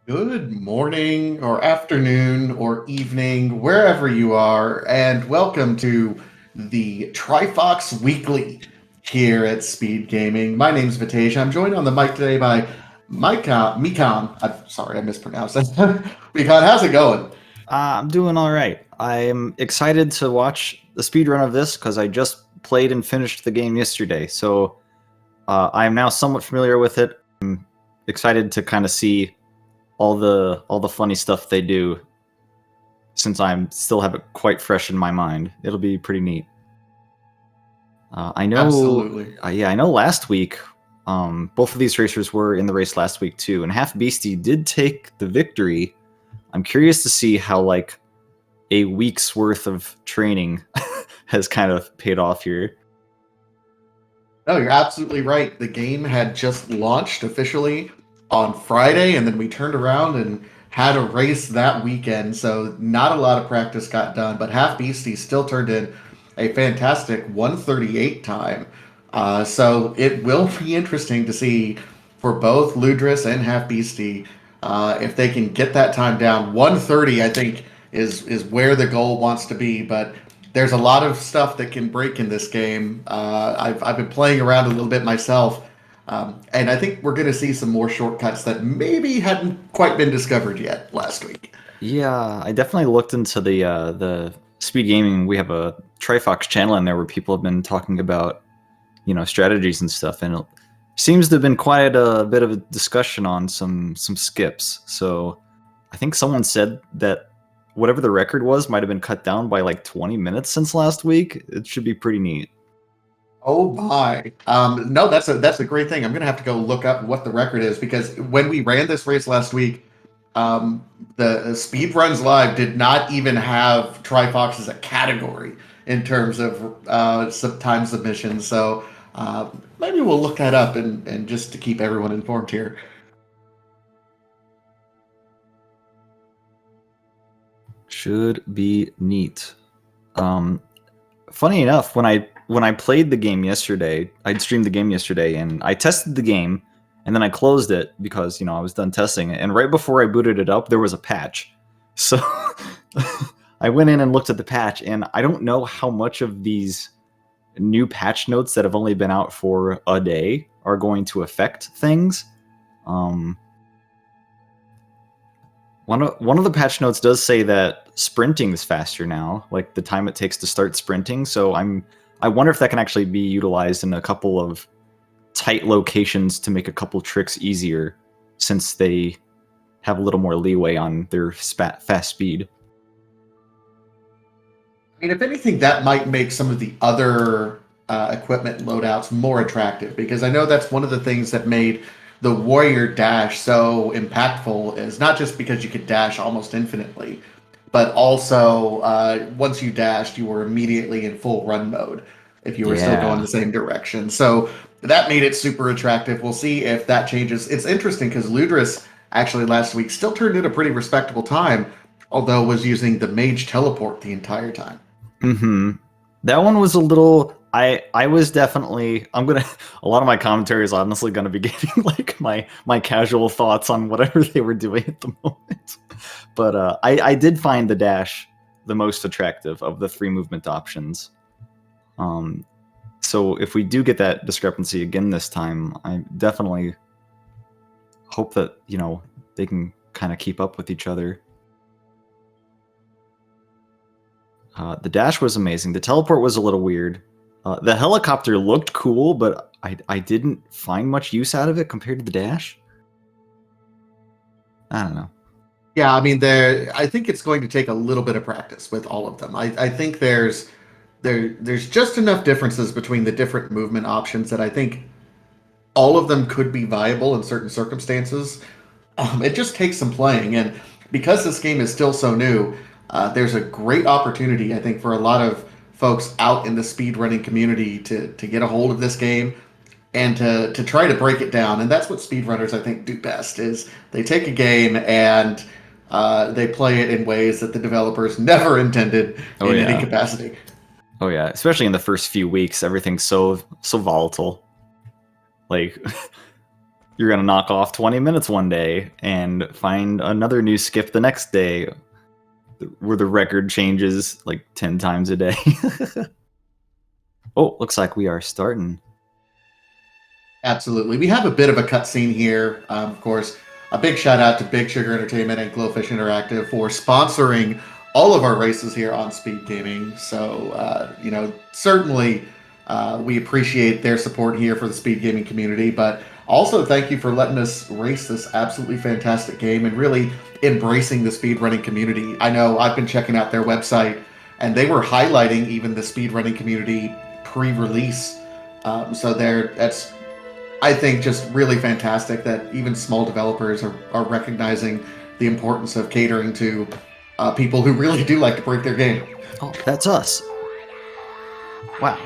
Good morning or afternoon or evening, wherever you are, and welcome to the TriFox Weekly here at Speed Gaming. My name's Vitej. I'm joined on the mic today by Mikon. I'm sorry, I mispronounced that. Mikon, how's it going? I'm doing all right. I'm excited to watch the speed run of this because I just played and finished the game yesterday. So I am now somewhat familiar with it. I'm excited to kind of see all the funny stuff they do since I'm still have it quite fresh in my mind. It'll be pretty neat. I know, Absolutely. yeah, I know. Last week, both of these racers were in the race last week too, and Half Beastie did take the victory. I'm curious to see how a week's worth of training has kind of paid off here. No, you're absolutely right. The game had just launched officially on Friday, and then we turned around and had a race that weekend. So not a lot of practice got done, but Half Beastie still turned in a fantastic 138 time. So it will be interesting to see for both Ludris and Half Beastie if they can get that time down. 130, I think, is where the goal wants to be, but there's a lot of stuff that can break in this game. I've been playing around a little bit myself, and I think we're going to see some more shortcuts that maybe hadn't quite been discovered yet last week. Yeah, I definitely looked into the speed gaming. We have a TriFox channel in there where people have been talking about strategies and stuff, and it seems to have been quite a bit of a discussion on some skips. So I think someone said that whatever the record was might have been cut down by like 20 minutes since last week. It should be pretty neat. Oh my! No, that's a great thing. I'm gonna have to go look up what the record is because when we ran this race last week, the Speed Runs Live did not even have TriFox as a category in terms of some time submissions. So maybe we'll look that up and just to keep everyone informed here. Should be neat. Um, Funny enough, when I played the game yesterday, I'd streamed the game yesterday, and I tested the game, and then I closed it because I was done testing it. And right before I booted it up, there was a patch. So I went in and looked at the patch, and I don't know how much of these new patch notes that have only been out for a day are going to affect things. Um, one of the patch notes does say that sprinting is faster now, like the time it takes to start sprinting. So I wonder if that can actually be utilized in a couple of tight locations to make a couple tricks easier, since they have a little more leeway on their fast speed. I mean, if anything, that might make some of the other equipment loadouts more attractive because I know that's one of the things that made the Warrior Dash so impactful is not just because you could dash almost infinitely, but also once you dashed, you were immediately in full run mode if you were still going Yeah. the same direction. So that made it super attractive. We'll see if that changes. It's interesting because Ludris actually last week still turned in a pretty respectable time, although was using the Mage Teleport the entire time. Hmm. That one was a little. I was definitely. I'm gonna. A lot of my commentary is honestly gonna be getting like my casual thoughts on whatever they were doing at the moment. But I did find the dash the most attractive of the three movement options. Um, so if we do get that discrepancy again this time, I definitely hope that they can kind of keep up with each other. The dash was amazing. The teleport was a little weird. The helicopter looked cool, but I didn't find much use out of it compared to the dash. I don't know. Yeah, I mean, there. I think it's going to take a little bit of practice with all of them. I think there's just enough differences between the different movement options that I think all of them could be viable in certain circumstances. It just takes some playing, and because this game is still so new, there's a great opportunity I think for a lot of folks out in the speedrunning community to get a hold of this game and to try to break it down. And that's what speedrunners I think do best is they take a game and they play it in ways that the developers never intended Oh in any yeah. capacity. Oh yeah. Especially in the first few weeks, everything's so volatile. Like you're gonna knock off 20 minutes one day and find another new skip the next day, where the record changes like 10 times a day. Oh, looks like we are starting. Absolutely. We have a bit of a cutscene here. Of course, a big shout out to Big Sugar Entertainment and Glowfish Interactive for sponsoring all of our races here on Speed Gaming. So, certainly we appreciate their support here for the Speed Gaming community, but also thank you for letting us race this absolutely fantastic game and really embracing the speedrunning community. I know I've been checking out their website, and they were highlighting even the speedrunning community pre-release. That's, I think, just really fantastic that even small developers are recognizing the importance of catering to people who really do like to break their game. Oh, that's us. Wow.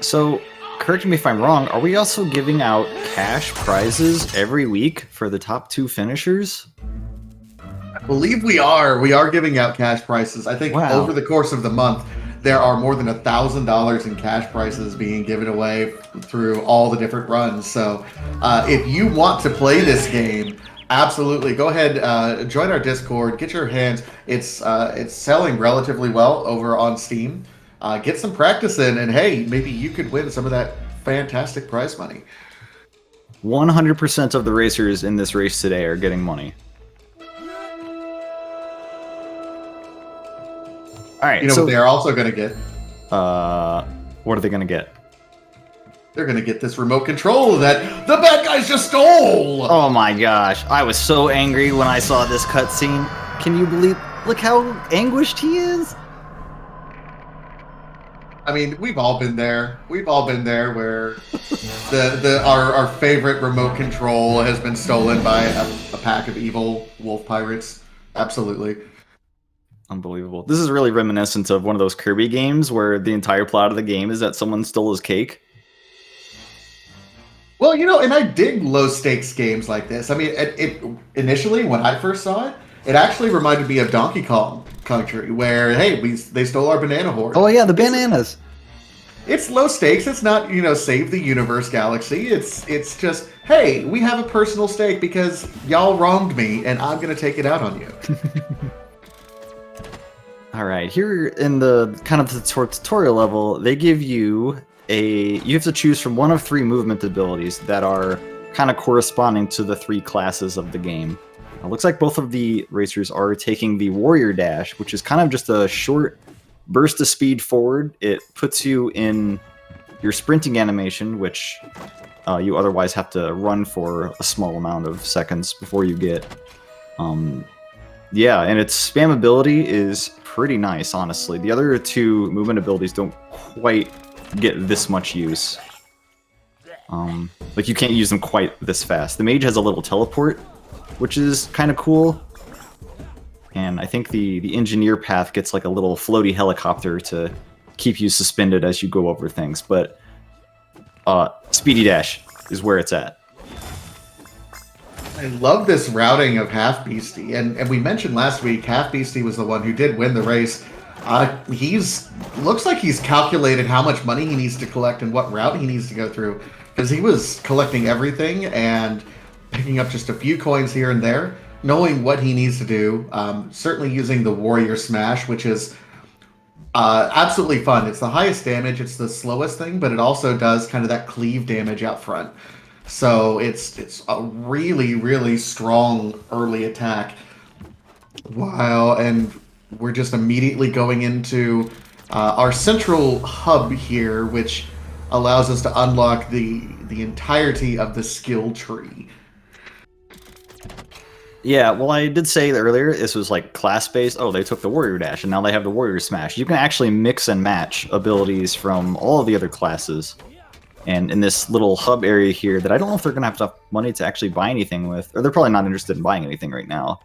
So, correct me if I'm wrong, are we also giving out cash prizes every week for the top 2 finishers? I believe we are. We are giving out cash prizes. I think over the course of the month, there are more than $1,000 in cash prizes being given away through all the different runs. So if you want to play this game, absolutely go ahead, join our Discord, get your hands. It's selling relatively well over on Steam. Get some practice in, and hey, maybe you could win some of that fantastic prize money. 100% of the racers in this race today are getting money. All right, you know what they're also going to get? What are they going to get? They're going to get this remote control that the bad guys just stole! Oh my gosh, I was so angry when I saw this cutscene. Can you believe? Look how anguished he is. I mean, we've all been there. We've all been there where our favorite remote control has been stolen by a pack of evil wolf pirates. Absolutely. Unbelievable. This is really reminiscent of one of those Kirby games where the entire plot of the game is that someone stole his cake. Well, and I dig low stakes games like this. I mean, it initially when I first saw it, it actually reminded me of Donkey Kong Country, where hey, they stole our banana horde. Oh yeah, the bananas. It's low stakes. It's not save the universe galaxy. It's just hey, we have a personal stake because y'all wronged me, and I'm gonna take it out on you. All right, here in the kind of the tutorial level, they give you you have to choose from one of 3 movement abilities that are kind of corresponding to the 3 classes of the game. It looks like both of the racers are taking the Warrior Dash, which is kind of just a short burst of speed forward. It puts you in your sprinting animation, which you otherwise have to run for a small amount of seconds before you get. Yeah, and its spam ability is pretty nice, honestly. The other 2 movement abilities don't quite get this much use. Like, you can't use them quite this fast. The mage has a little teleport, which is kind of cool. And I think the engineer path gets like a little floaty helicopter to keep you suspended as you go over things. But Speedy Dash is where it's at. I love this routing of Half Beastie, and we mentioned last week Half Beastie was the one who did win the race. Looks like he's calculated how much money he needs to collect and what route he needs to go through, because he was collecting everything and picking up just a few coins here and there, knowing what he needs to do. Certainly using the Warrior Smash, which is absolutely fun. It's the highest damage, it's the slowest thing, but it also does kind of that cleave damage out front. So it's a really, really strong early attack. And we're just immediately going into our central hub here, which allows us to unlock the entirety of the skill tree. Yeah, well, I did say earlier this was like class-based. Oh, they took the Warrior Dash, and now they have the Warrior Smash. You can actually mix and match abilities from all of the other classes. And in this little hub area here that I don't know if they're going to have enough money to actually buy anything with, or they're probably not interested in buying anything right now.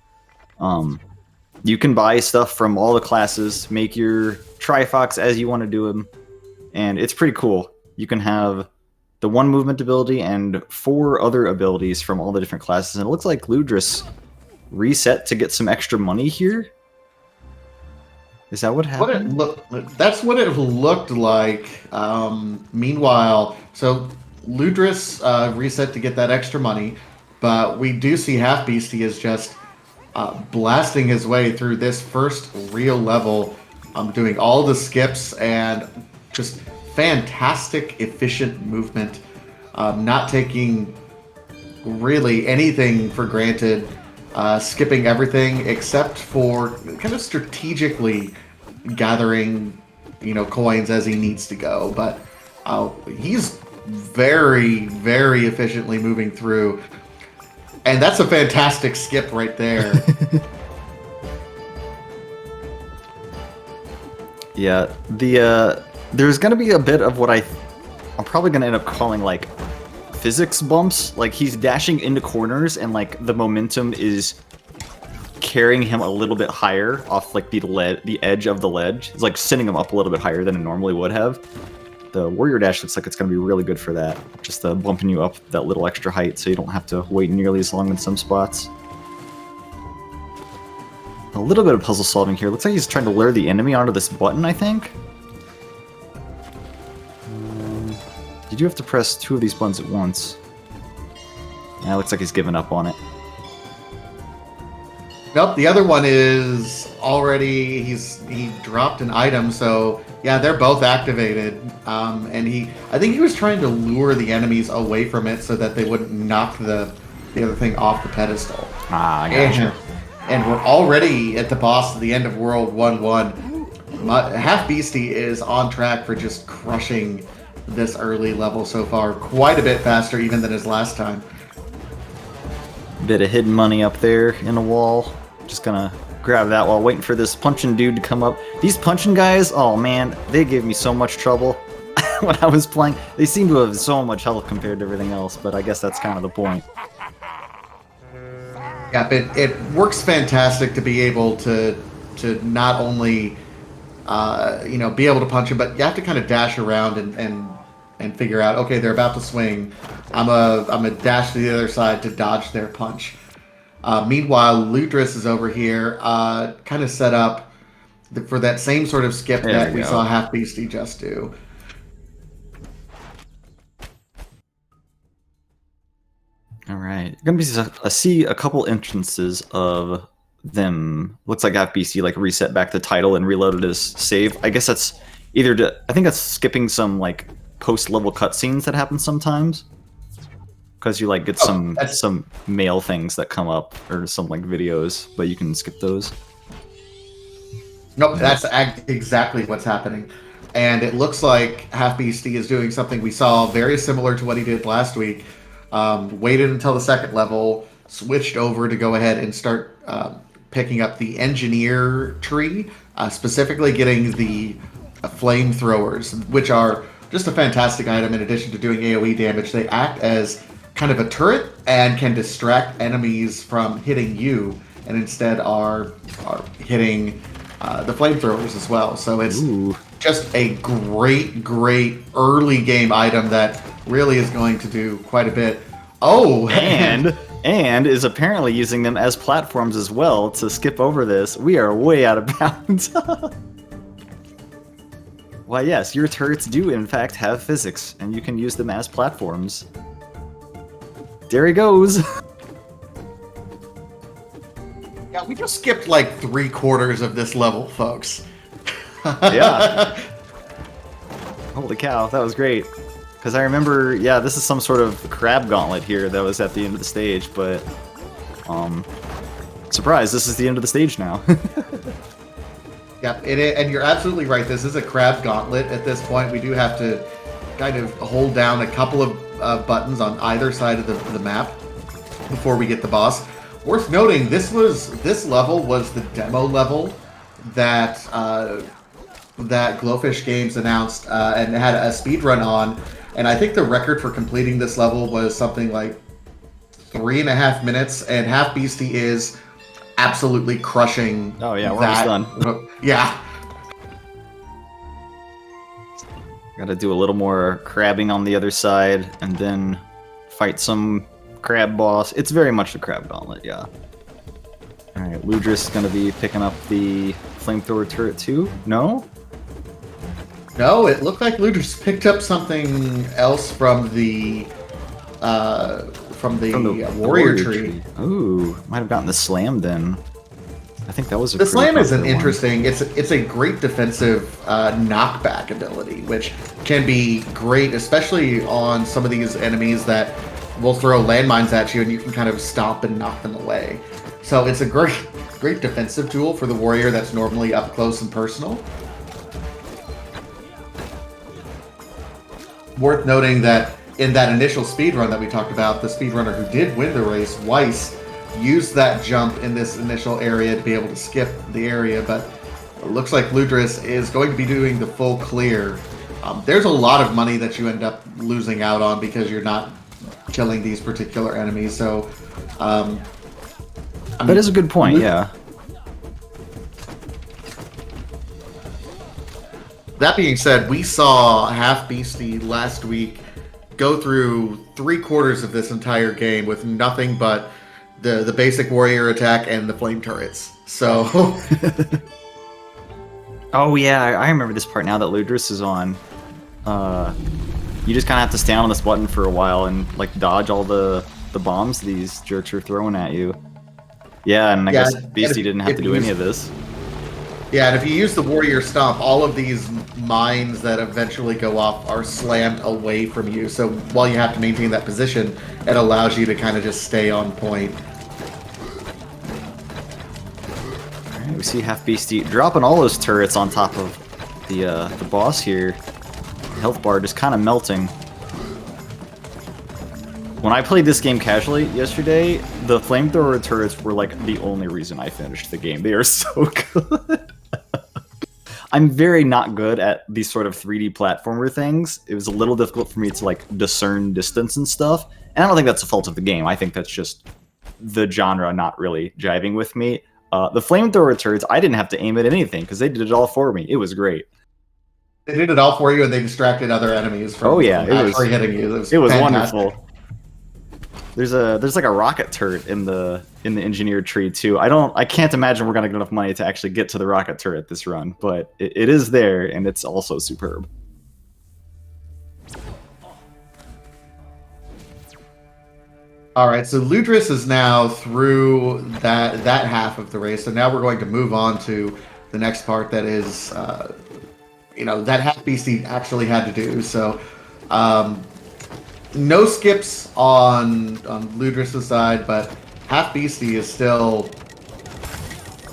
You can buy stuff from all the classes, make your TriFox as you want to do them, and it's pretty cool. You can have the 1 movement ability and 4 other abilities from all the different classes, and it looks like Ludris reset to get some extra money here. Is that what happened? That's what it looked like. Meanwhile, so Ludris reset to get that extra money, but we do see Half Beastie is just blasting his way through this first real level, doing all the skips and just fantastic, efficient movement, not taking really anything for granted, skipping everything except for kind of strategically gathering, coins as he needs to go. But he's very, very efficiently moving through. And that's a fantastic skip right there. Yeah, there's gonna be a bit of what I'm probably gonna end up calling like physics bumps. Like he's dashing into corners and like the momentum is carrying him a little bit higher off like the edge of the ledge. It's like sending him up a little bit higher than it normally would have. The Warrior Dash looks like it's going to be really good for that. Just bumping you up that little extra height so you don't have to wait nearly as long in some spots. A little bit of puzzle solving here. Looks like he's trying to lure the enemy onto this button, I think. You do have to press 2 of these buttons at once. Yeah, it looks like he's given up on it. Nope, the other one is already, he dropped an item, so yeah, they're both activated. And I think he was trying to lure the enemies away from it so that they wouldn't knock the other thing off the pedestal. Ah, I gotcha. And we're already at the boss at the end of World 1-1. Half Beastie is on track for just crushing this early level so far, quite a bit faster even than his last time. Bit of hidden money up there in a wall. Just gonna grab that while waiting for this punching dude to come up. These punching guys, oh man, they gave me so much trouble when I was playing. They seem to have so much health compared to everything else, but I guess that's kind of the point. Yeah, it works fantastic to be able to not only be able to punch him, but you have to kind of dash around and figure out, okay, they're about to swing. I'm a dash to the other side to dodge their punch. Meanwhile, Ludris is over here, kind of set up for that same sort of skip that we saw Half Beastie just do. All right, you're gonna see a couple instances of them. Looks like Half Beastie like reset back the title and reloaded his save. I guess that's I think that's skipping some like post-level cutscenes that happen sometimes. Because you like get some mail things that come up or some like videos, but you can skip those. Nope, that's exactly what's happening. And it looks like Half Beastie is doing something we saw very similar to what he did last week. Waited until the second level, switched over to go ahead and start picking up the engineer tree, specifically getting the flamethrowers, which are just a fantastic item in addition to doing AoE damage. They act as kind of a turret and can distract enemies from hitting you, and instead are hitting the flamethrowers as well. So it's just a great early game item that really is going to do quite a bit. Oh, and is apparently using them as platforms as well to skip over this. We are way out of bounds. Why, yes, your turrets do in fact have physics, and you can use them as platforms. There he goes. Yeah, we just skipped like 3/4 of this level, folks. Yeah. Holy cow, that was great. Because I remember, yeah, this is some sort of crab gauntlet here that was at the end of the stage, but surprise, this is the end of the stage now. Yeah, and you're absolutely right. This is a crab gauntlet at this point. We do have to kind of hold down a couple of buttons on either side of the map before we get the boss. Worth noting, this level was the demo level that that Glowfish Games announced and had a speed run on, and I think the record for completing this level was something like 3.5 minutes, and Half Beastie is absolutely crushing. Oh yeah, we're almost done. Yeah. Gotta do a little more crabbing on the other side, and then fight some crab boss. It's very much the crab gauntlet, yeah. Alright, Ludris is gonna be picking up the flamethrower turret too? No? No, it looked like Ludus picked up something else from From the the warrior tree. Ooh, might have gotten the slam then. I think that was a The pretty slam is an popular one. interesting. It's a great defensive knockback ability, which can be great, especially on some of these enemies that will throw landmines at you, and you can kind of stop and knock them away. So it's a great defensive tool for the warrior that's normally up close and personal. Worth noting that in that initial speed run that we talked about, the speedrunner who did win the race, Weiss, used that jump in this initial area to be able to skip the area, but it looks like Ludris is going to be doing the full clear. There's a lot of money that you end up losing out on because you're not killing these particular enemies, so... that is a good point, yeah. That being said, we saw Half Beastie last week go through 3/4 of this entire game with nothing but the basic warrior attack and the flame turrets. So... Oh yeah, I remember this part now that Ludris is on. You just kind of have to stand on this button for a while and like dodge all the bombs these jerks are throwing at you. Yeah, and I guess Beastie didn't have to do any of this. Yeah, and if you use the warrior stomp, all of these mines that eventually go off are slammed away from you. So while you have to maintain that position, it allows you to kind of just stay on point. Alright, we see Half Beastie dropping all those turrets on top of the boss here. Health bar just kind of melting. When I played this game casually yesterday, the flamethrower turrets were like the only reason I finished the game. They are so good. I'm very not good at these sort of 3D platformer things. It was a little difficult for me to like discern distance and stuff. And I don't think that's the fault of the game. I think that's just the genre not really jiving with me. The flamethrower turrets, I didn't have to aim at anything because they did it all for me. It was great. They did it all for you, and they distracted other enemies from, actually hitting you. It was wonderful. There's like a rocket turret in the engineered tree too. I can't imagine we're gonna get enough money to actually get to the rocket turret this run, but it is there and it's also superb. All right, so Ludris is now through that half of the race, so now we're going to move on to the next part that is, that Half Beastie actually had to do. So, no skips on Ludris' side, but Half Beastie is still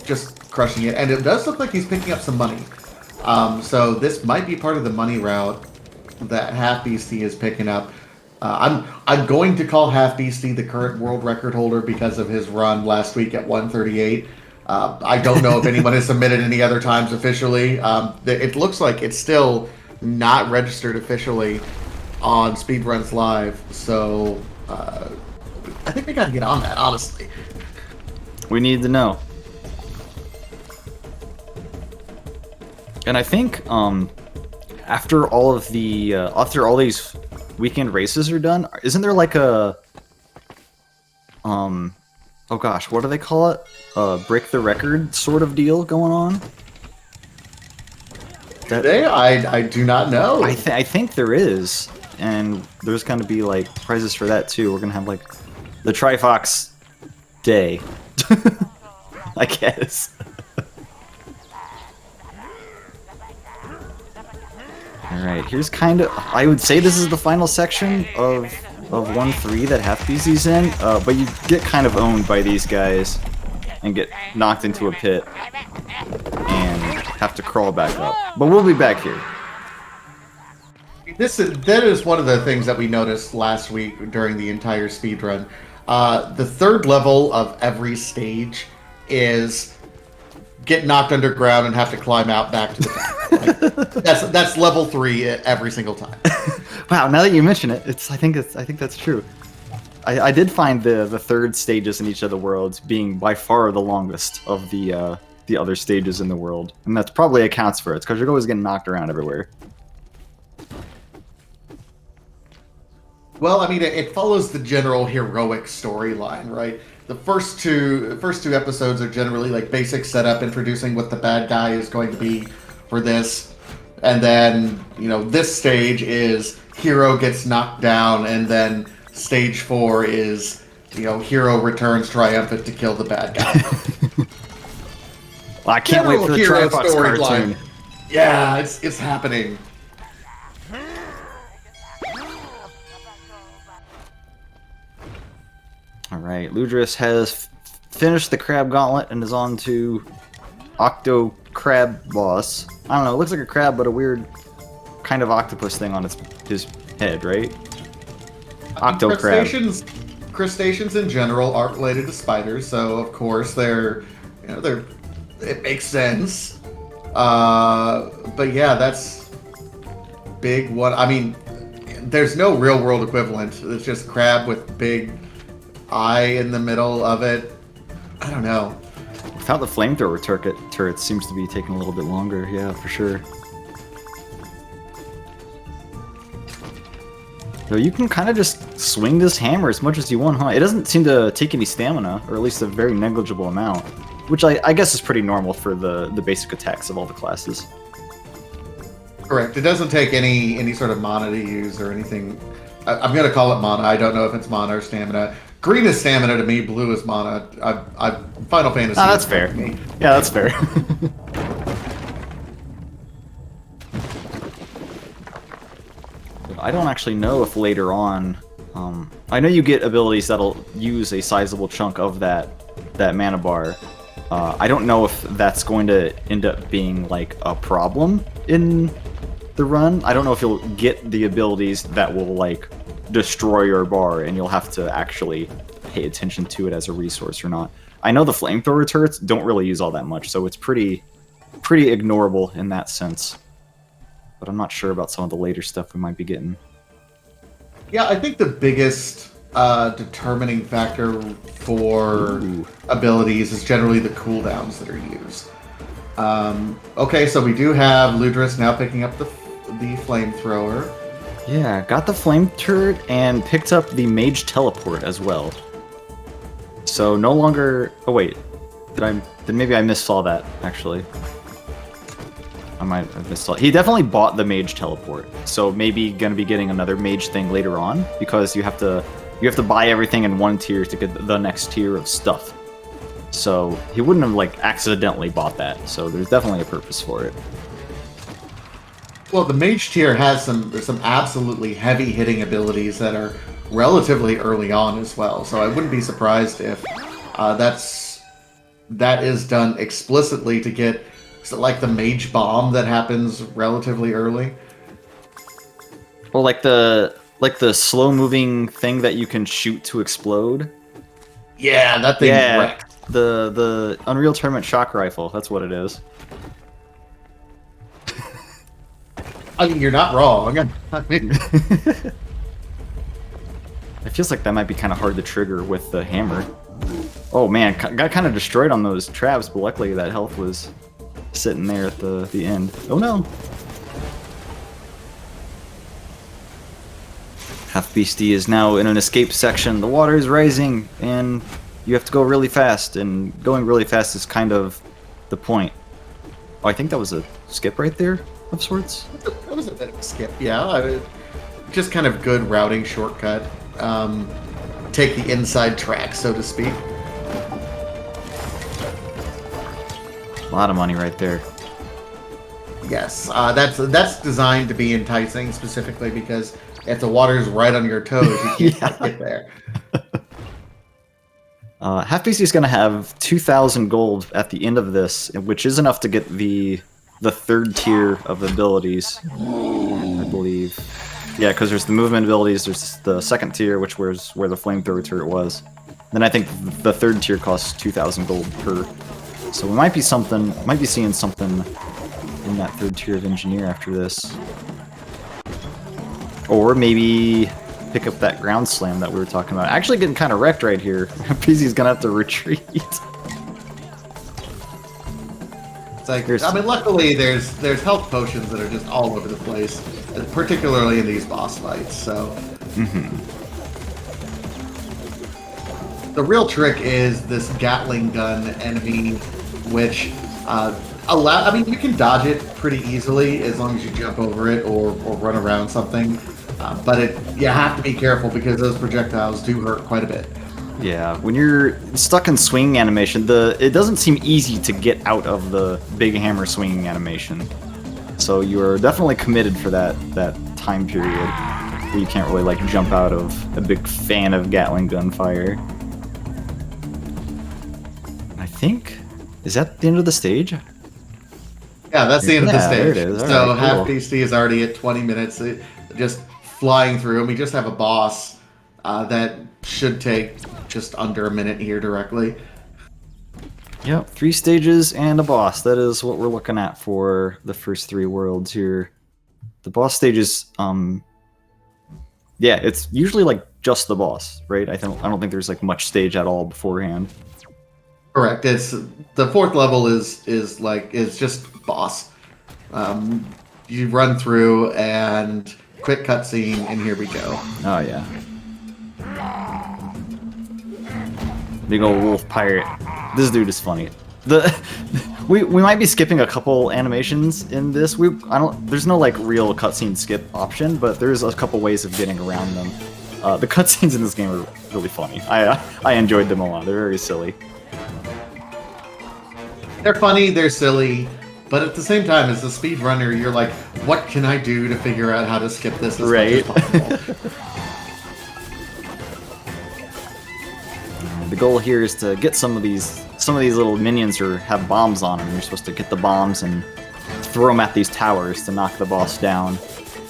just crushing it, and it does look like he's picking up some money. So this might be part of the money route that Half Beastie is picking up. I'm going to call Half Beastie the current world record holder because of his run last week at 138. I don't know if anyone has submitted any other times officially. It looks like it's still not registered officially on Speedruns Live, so I think we gotta get on that, honestly. We need to know. And I think after all these weekend races are done, isn't there like a oh gosh, what do they call it? Break the record sort of deal going on? Today, I do not know. I think there is, and there's going to be like prizes for that too. We're gonna have like the TriFox day, I guess. All right, here's kind of, I would say this is the final section of 1-3 that Half Beastie's in, but you get kind of owned by these guys and get knocked into a pit and have to crawl back up. But we'll be back here. That is one of the things that we noticed last week during the entire speedrun. The third level of every stage is get knocked underground and have to climb out back to the top. Like, that's level 3 every single time. Wow, now that you mention it, I think that's true. I did find the third stages in each of the worlds being by far the longest of the other stages in the world, and that's probably accounts for it, because you're always getting knocked around everywhere. Well, I mean, it follows the general heroic storyline, right? The first two episodes are generally like basic setup, introducing what the bad guy is going to be for this. And then, this stage is hero gets knocked down, and then stage 4 is, hero returns triumphant to kill the bad guy. Well, I can't wait for the Hero TriFox storyline. cartoon. Yeah, it's happening. All right, Ludris has finished the crab gauntlet and is on to Octo Crab Boss. I don't know, it looks like a crab, but a weird kind of octopus thing on his head, right? Octo Crab. Crustaceans in general aren't related to spiders, so of course they're it makes sense. But yeah, that's big one. I mean, there's no real world equivalent. It's just crab with big eye in the middle of it. I don't know. Without the flamethrower turret seems to be taking a little bit longer. Yeah, for sure. So you can kind of just swing this hammer as much as you want, huh? It doesn't seem to take any stamina, or at least a very negligible amount, which I guess is pretty normal for the basic attacks of all the classes. Correct. It doesn't take any sort of mana to use or anything. I'm going to call it mana. I don't know if it's mana or stamina. Green is stamina to me. Blue is mana. Final Fantasy. Ah, that's fair. Yeah, that's fair. I don't actually know if later on... I know you get abilities that'll use a sizable chunk of that mana bar. I don't know if that's going to end up being like a problem in the run. I don't know if you'll get the abilities that will like destroy your bar and you'll have to actually pay attention to it as a resource or not. I know the flamethrower turrets don't really use all that much, so it's pretty ignorable in that sense. But I'm not sure about some of the later stuff we might be getting. Yeah, I think the biggest determining factor for abilities is generally the cooldowns that are used. Okay, so we do have Ludris now picking up the flamethrower. Yeah, got the flame turret and picked up the mage teleport as well. So no longer... Oh wait, then maybe I missaw that actually. I might have missaw. He definitely bought the mage teleport, so maybe gonna be getting another mage thing later on because you have to buy everything in one tier to get the next tier of stuff. So he wouldn't have like accidentally bought that. So there's definitely a purpose for it. Well, the mage tier has some absolutely heavy hitting abilities that are relatively early on as well. So I wouldn't be surprised if that is done explicitly to get like the mage bomb that happens relatively early. Or like the slow moving thing that you can shoot to explode. Yeah, that thing wrecked. The Unreal Tournament shock rifle. That's what it is. I mean, you're not wrong. I mean, It feels like that might be kind of hard to trigger with the hammer. Oh man, got kind of destroyed on those traps, but luckily that health was sitting there at the end. Oh no! Half Beastie is now in an escape section. The water is rising, and you have to go really fast, and going really fast is kind of the point. Oh, I think that was a skip right there, of sorts. That was a bit of a skip, yeah. Just kind of good routing shortcut. Take the inside track, so to speak. A lot of money right there. Yes, that's designed to be enticing specifically because if the water's right on your toes, you can't get there. Half Beastie is going to have 2,000 gold at the end of this, which is enough to get the third tier of abilities, I believe. Yeah, because there's the movement abilities, there's the second tier, which was where the flamethrower turret was. Then I think the third tier costs 2,000 gold per. So we might be seeing something in that third tier of engineer after this. Or maybe pick up that ground slam that we were talking about. Actually getting kind of wrecked right here. PZ's gonna have to retreat. It's like, I mean, luckily there's health potions that are just all over the place, particularly in these boss fights. So the real trick is this Gatling gun enemy, which I mean, you can dodge it pretty easily as long as you jump over it or run around something. But you have to be careful because those projectiles do hurt quite a bit. Yeah, when you're stuck in swinging animation, it doesn't seem easy to get out of the big hammer swinging animation. So you are definitely committed for that time period where you can't really like jump out of. A big fan of Gatling gunfire. I think, is that the end of the stage? Yeah, that's the end of the stage. There it is. So Right, Half cool. Beastie is already at 20 minutes, just flying through, and we just have a boss that should take just under a minute here directly. Yep, 3 stages and a boss. That is what we're looking at for the first 3 worlds here. The boss stages, yeah, it's usually like just the boss, right? I don't think there's like much stage at all beforehand. Correct. It's the 4th level is just boss. You run through and quick cutscene, and here we go. Oh yeah. Big old wolf pirate. This dude is funny. We might be skipping a couple animations in this. There's no like real cutscene skip option, but there's a couple ways of getting around them. The cutscenes in this game are really funny. I enjoyed them a lot. They're very silly. They're funny, they're silly, but at the same time, as a speedrunner, you're like, what can I do to figure out how to skip this as Right. much as possible? The goal here is to get some of these little minions or have bombs on them. You're supposed to get the bombs and throw them at these towers to knock the boss down,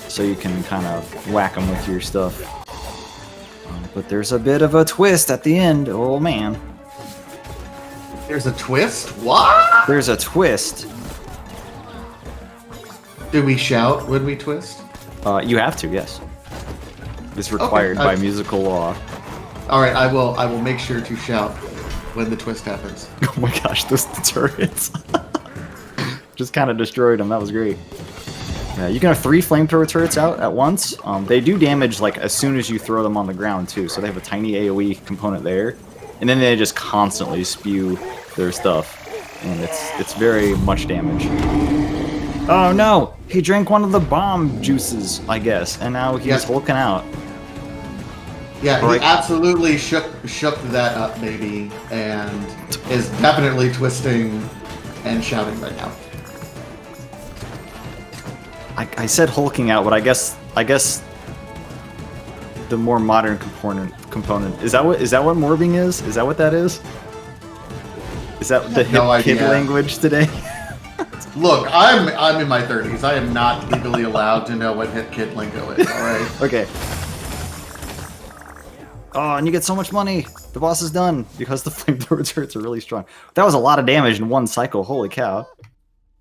so you can kind of whack them with your stuff. But there's a bit of a twist at the end. Oh man. There's a twist? What? There's a twist. Do we shout when we twist? You have to, yes. It's required by musical law. All right, I will make sure to shout when the twist happens. Oh my gosh, those turrets. Just kind of destroyed them. That was great. Yeah, you can have 3 flamethrower turrets out at once. They do damage like as soon as you throw them on the ground too, so they have a tiny AoE component there. And then they just constantly spew their stuff, and it's very much damage. Oh no! He drank one of the bomb juices, I guess, and now he's hulking out. Yeah, he absolutely shook that up, baby, and is definitely twisting and shouting right now. I said hulking out, but I guess the more modern component is that what morbing is? Is that what that is? Is that the kid language today? Look, I'm in my 30s. I am not legally allowed to know what hip kid lingo is. All right. Okay. Oh, and you get so much money. The boss is done because the flamethrower turrets are really strong. That was a lot of damage in one cycle. Holy cow.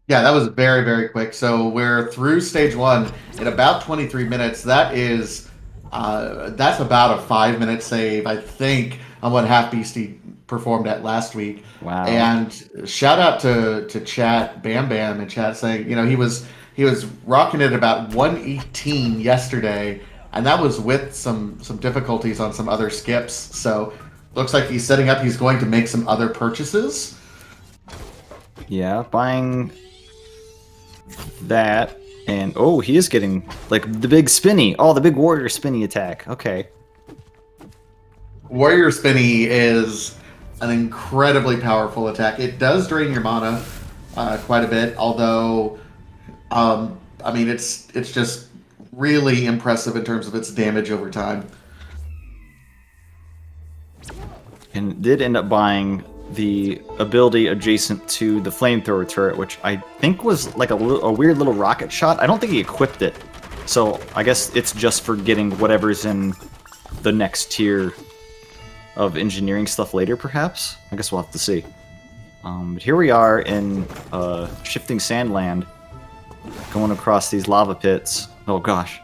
Yeah, that was very, very quick. So we're through stage 1 in about 23 minutes. That is, that's about a 5-minute save, I think, on what Half Beastie performed at last week. Wow. And shout out to chat, Bam Bam in chat, saying, you know, he was rocking it about 118 yesterday, and that was with some difficulties on some other skips. So looks like he's setting up. He's going to make some other purchases. Yeah, buying that, and oh, he is getting like the big spinny. Oh, the big warrior spinny attack. Okay. Warrior spinny is an incredibly powerful attack. It does drain your mana quite a bit, although I mean it's just really impressive in terms of its damage over time. And did end up buying the ability adjacent to the flamethrower turret, which I think was like a weird little rocket shot. I don't think he equipped it, so I guess it's just for getting whatever's in the next tier of engineering stuff later, perhaps? I guess we'll have to see. But here we are in shifting sandland, going across these lava pits. Oh gosh.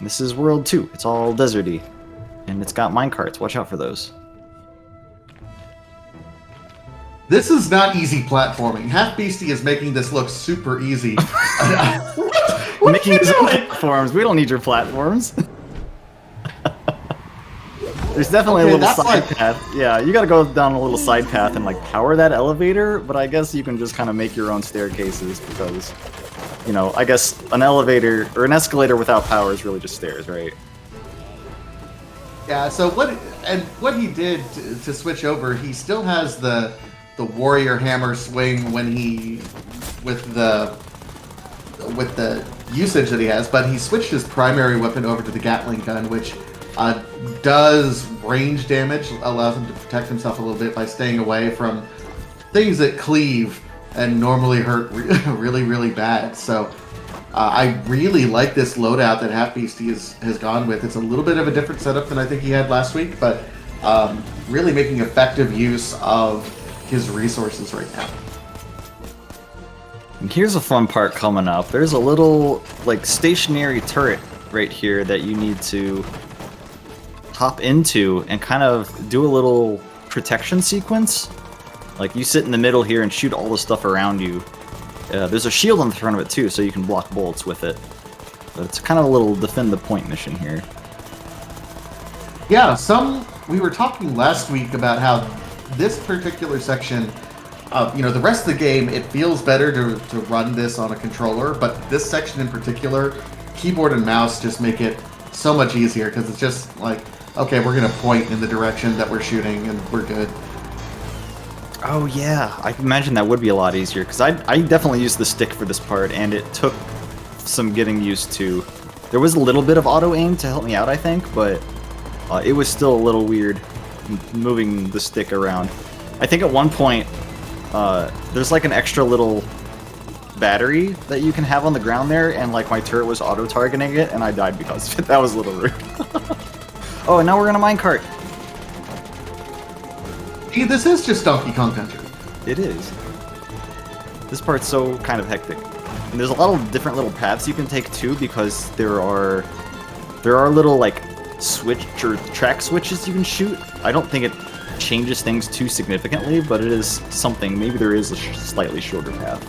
This is World 2. It's all deserty. And it's got minecarts. Watch out for those. This is not easy platforming. Half Beastie is making this look super easy. what making his own platforms. We don't need your platforms. There's definitely Okay, a little that's side like- path. Yeah, you gotta go down a little side path and like power that elevator, but I guess you can just kind of make your own staircases because, you know, I guess an elevator or an escalator without power is really just stairs, right? Yeah. So what he did to switch over, he still has the warrior hammer swing when he with the usage that he has, but he switched his primary weapon over to the Gatling gun, which does range damage, allows him to protect himself a little bit by staying away from things that cleave and normally hurt really, really bad. So I really like this loadout that Half Beastie has gone with. It's a little bit of a different setup than I think he had last week, but really making effective use of his resources right now. And here's a fun part coming up. There's a little like stationary turret right here that you need to hop into and kind of do a little protection sequence. Like you sit in the middle here and shoot all the stuff around you. There's a shield on the front of it too, so you can block bullets with it. But it's kind of a little defend the point mission here. Yeah, we were talking last week about how this particular section, the rest of the game, it feels better to run this on a controller, but this section in particular, keyboard and mouse just make it so much easier because it's just like, okay, we're going to point in the direction that we're shooting and we're good. Oh yeah, I can imagine that would be a lot easier because I definitely used the stick for this part and it took some getting used to. There was a little bit of auto aim to help me out, I think, but it was still a little weird moving the stick around. I think at one point there's like an extra little battery that you can have on the ground there, and like my turret was auto targeting it and I died because of it. That was a little rude. Oh, and now we're in a minecart. Gee, this is just Donkey Kong Country. It is. This part's so kind of hectic. And there's a lot of different little paths you can take too, because there are little like switch or track switches you can shoot. I don't think it changes things too significantly, but it is something. Maybe there is a slightly shorter path.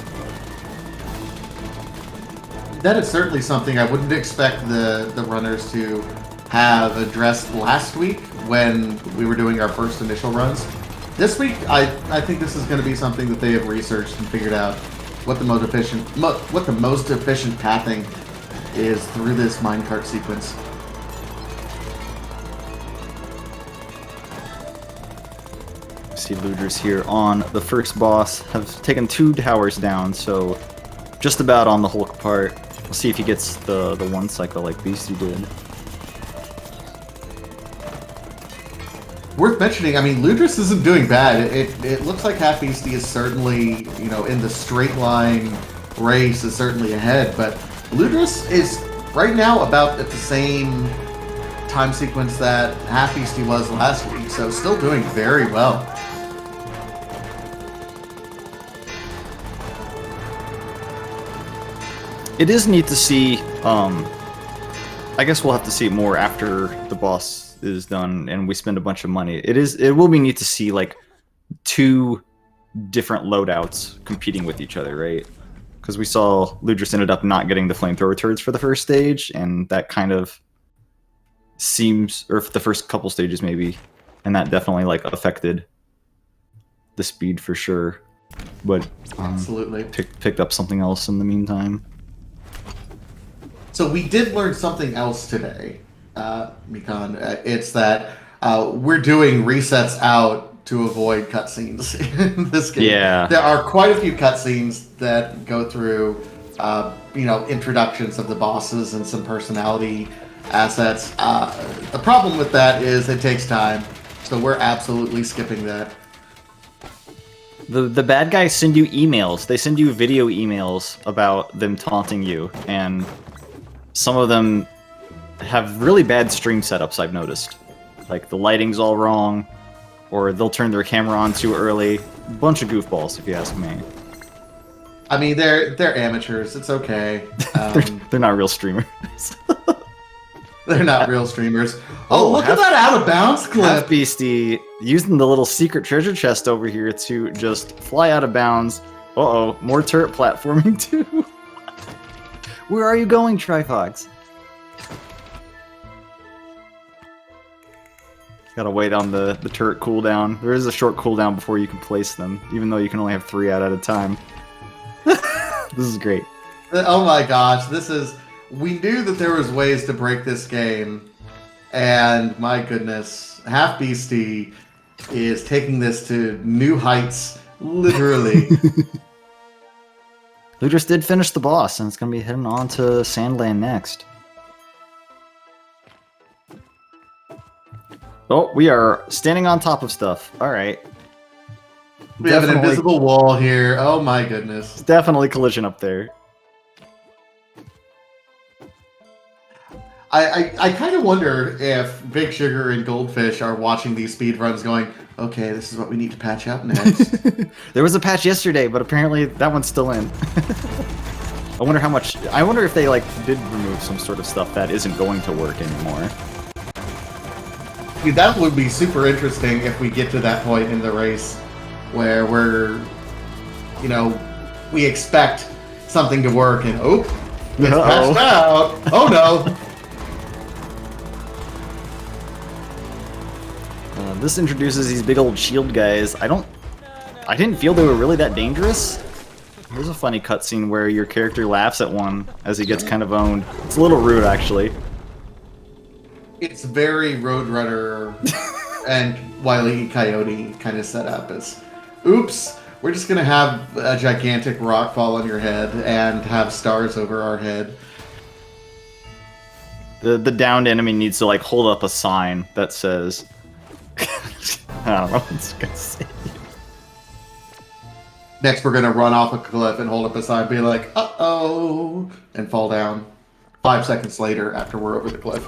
That is certainly something I wouldn't expect the runners to have addressed last week when we were doing our first initial runs. This week, I think this is going to be something that they have researched and figured out what the most efficient pathing is through this minecart sequence. See Luders here on the first boss have taken 2 towers down, so just about on the Hulk part. We'll see if he gets the one cycle like Beastie did. Worth mentioning, I mean, Ludris isn't doing bad. It looks like Half Beastie is certainly, in the straight line race is certainly ahead, but Ludris is right now about at the same time sequence that Half Beastie was last week, so still doing very well. It is neat to see, I guess we'll have to see it more after the boss is done and we spend a bunch of money. It will be neat to see like 2 different loadouts competing with each other, right? Because we saw Ludris ended up not getting the flamethrower turrets for the first stage, and that kind of seems, or for the first couple stages maybe, and that definitely like affected the speed for sure. But Absolutely picked up something else in the meantime. So we did learn something else today, Mikan. It's that we're doing resets out to avoid cutscenes in this game. Yeah. There are quite a few cutscenes that go through, introductions of the bosses and some personality assets. The problem with that is it takes time, so we're absolutely skipping that. The bad guys send you emails. They send you video emails about them taunting you, and some of them have really bad stream setups, I've noticed. Like, the lighting's all wrong, or they'll turn their camera on too early. Bunch of goofballs, if you ask me. I mean, they're amateurs. It's okay. They're not real streamers. They're not real streamers. Oh, look at that out of bounds clip. Half Beastie using the little secret treasure chest over here to just fly out of bounds. Uh-oh, more turret platforming too. Where are you going, TriFox? Gotta wait on the turret cooldown. There is a short cooldown before you can place them, even though you can only have 3 out at a time. This is great. Oh my gosh, this is... We knew that there was ways to break this game, and my goodness, Half Beastie is taking this to new heights, literally. Ludris did finish the boss, and it's gonna be heading on to Sandland next. Oh, we are standing on top of stuff. Alright. We have an invisible wall here. Oh my goodness. Definitely collision up there. I kind of wonder if Big Sugar and Goldfish are watching these speedruns going, okay, this is what we need to patch up next. There was a patch yesterday, but apparently that one's still in. I wonder how much... I wonder if they, like, did remove some sort of stuff that isn't going to work anymore. Dude, that would be super interesting if we get to that point in the race where we're, you know, we expect something to work and, oh, it's patched out. Oh, no. This introduces these big old shield guys. I didn't feel they were really that dangerous. There's a funny cutscene where your character laughs at one as he gets kind of owned. It's a little rude, actually. It's very Roadrunner and Wile E. Coyote kind of set up as, oops, we're just going to have a gigantic rock fall on your head and have stars over our head. The downed enemy needs to, like, hold up a sign that says... I don't know what it's gonna say. Next, we're gonna run off a cliff and hold up a sign, be like, "Uh-oh," and fall down. 5 seconds later, after we're over the cliff.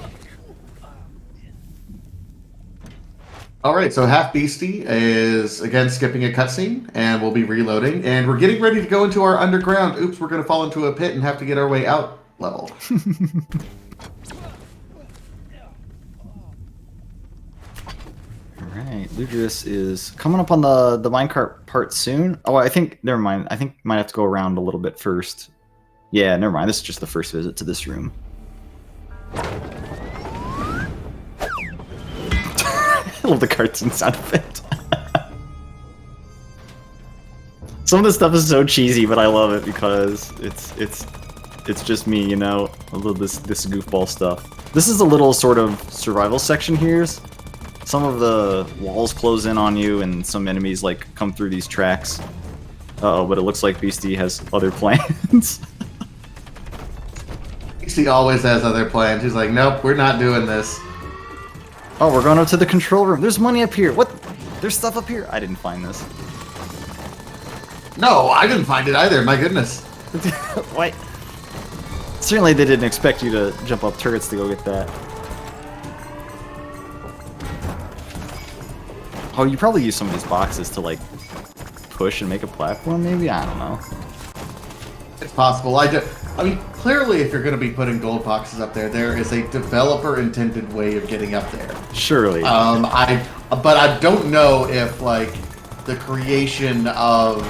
All right, so Half Beastie is again skipping a cutscene, and we'll be reloading, and we're getting ready to go into our underground. Oops, we're gonna fall into a pit and have to get our way out level. Alright, Ludris is coming up on the minecart part soon. Oh, I think, never mind. I think might have to go around a little bit first. Yeah, never mind. This is just the first visit to this room. I love the cartoon sound effect. Some of this stuff is so cheesy, but I love it because it's just me, you know. I love this goofball stuff. This is a little sort of survival section here. Some of the walls close in on you, and some enemies like come through these tracks. Uh-oh, but it looks like Beastie has other plans. Beastie always has other plans. He's like, nope, we're not doing this. Oh, we're going up to the control room. There's money up here. What? There's stuff up here. I didn't find this. No, I didn't find it either. My goodness. What? Certainly they didn't expect you to jump up turrets to go get that. Oh, you probably use some of these boxes to, like, push and make a platform, maybe? I don't know. It's possible. I mean, clearly if you're going to be putting gold boxes up there, there is a developer-intended way of getting up there. Surely. But I don't know if, like, the creation of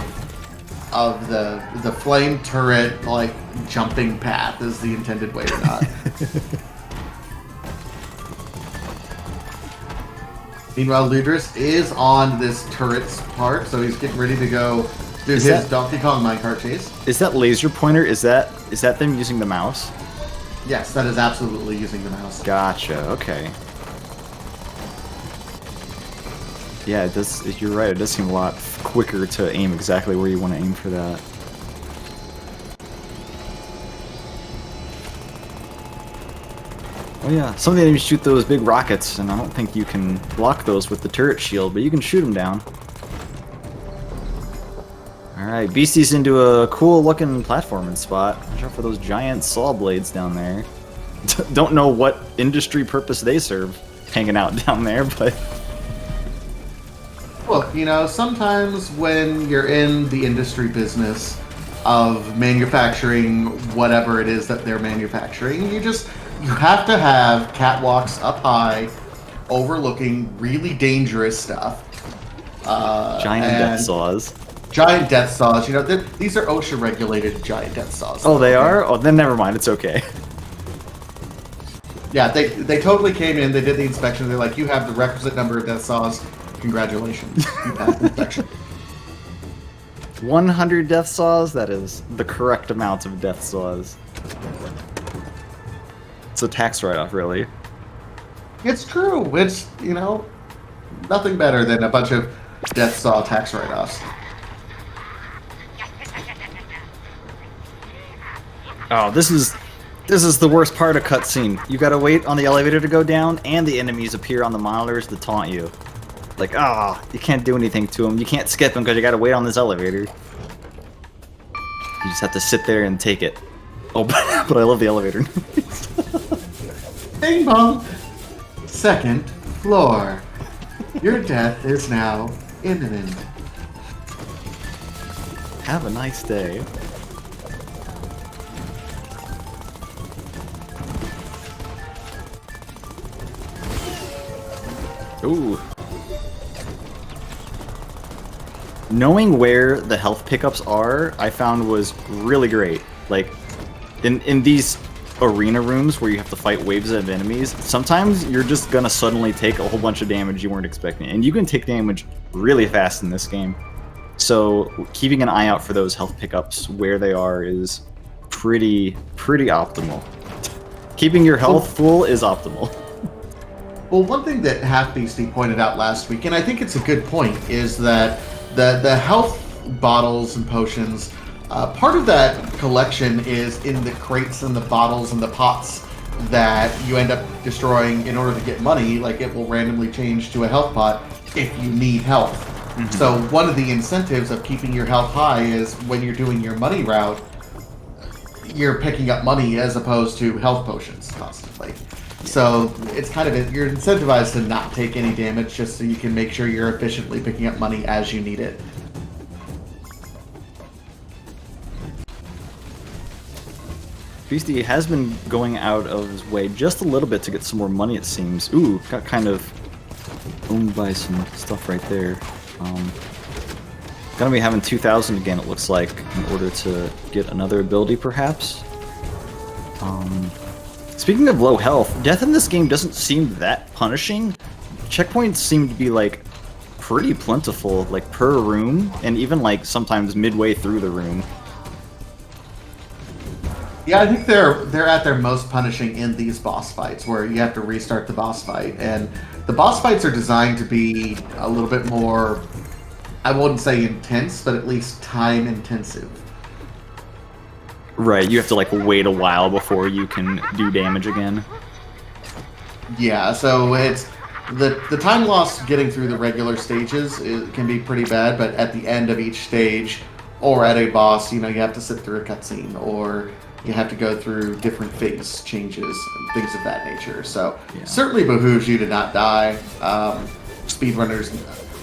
the flame turret, like, jumping path is the intended way or not. Meanwhile, Ludris is on this turret's part, so he's getting ready to go do his Donkey Kong minecart chase. Is that laser pointer? Is that them using the mouse? Yes, that is absolutely using the mouse. Gotcha. Okay. Yeah, it does. You're right. It does seem a lot quicker to aim exactly where you want to aim for that. Oh yeah, some of the enemies shoot those big rockets, and I don't think you can block those with the turret shield, but you can shoot them down. Alright, Beastie's into a cool looking platforming spot. Watch out for those giant saw blades down there. Don't know what industry purpose they serve hanging out down there, but... Look, you know, sometimes when you're in the industry business of manufacturing whatever it is that they're manufacturing, you have to have catwalks up high, overlooking really dangerous stuff. Giant death saws. Giant death saws. You know, these are OSHA-regulated giant death saws. Oh, they are? Oh, then never mind. It's okay. Yeah, they totally came in. They did the inspection. They're like, you have the requisite number of death saws. Congratulations, you passed the inspection. 100 death saws. That is the correct amount of death saws. It's a tax write-off, really. It's true. It's, you know, nothing better than a bunch of death saw tax write-offs. Oh, this is the worst part of cutscene. You gotta wait on the elevator to go down, and the enemies appear on the monitors to taunt you. Like, you can't do anything to them. You can't skip them because you gotta wait on this elevator. You just have to sit there and take it. Oh, but I love the elevator. Bing bong. Second floor. Your death is now imminent. Have a nice day. Ooh. Knowing where the health pickups are, I found was really great. Like, in these arena rooms where you have to fight waves of enemies, sometimes you're just gonna suddenly take a whole bunch of damage you weren't expecting. And you can take damage really fast in this game. So keeping an eye out for those health pickups where they are is pretty optimal. Keeping your health full is optimal. Well, one thing that Half Beastie pointed out last week, and I think it's a good point, is that the health bottles and potions, part of that collection is in the crates and the bottles and the pots that you end up destroying in order to get money. Like, it will randomly change to a health pot if you need health. Mm-hmm. So one of the incentives of keeping your health high is when you're doing your money route, you're picking up money as opposed to health potions constantly. So it's kind of you're incentivized to not take any damage just so you can make sure you're efficiently picking up money as you need it. Beastie has been going out of his way just a little bit to get some more money, it seems. Ooh, got kind of owned by some stuff right there. Gonna be having 2,000 again, it looks like, in order to get another ability, perhaps. Speaking of low health, death in this game doesn't seem that punishing. Checkpoints seem to be, like, pretty plentiful, like, per room, and even, like, sometimes midway through the room. Yeah, I think they're at their most punishing in these boss fights, where you have to restart the boss fight. And the boss fights are designed to be a little bit more, I wouldn't say intense, but at least time intensive. Right, you have to, like, wait a while before you can do damage again. Yeah, so it's the time loss getting through the regular stages can be pretty bad, but at the end of each stage, or at a boss, you know, you have to sit through a cutscene, or you have to go through different phase changes and things of that nature. So certainly behooves you to not die. Speedrunners,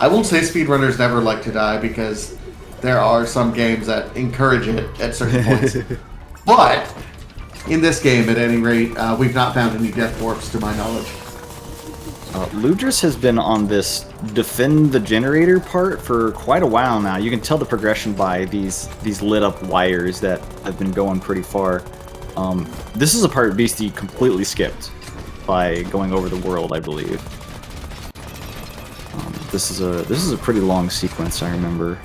I won't say speedrunners never like to die, because there are some games that encourage it at certain points. But in this game, at any rate, we've not found any death warps to my knowledge. Ludris has been on this defend the generator part for quite a while now. You can tell the progression by these lit up wires that have been going pretty far. This is a part Beastie completely skipped by going over the world, I believe. This is a pretty long sequence, I remember.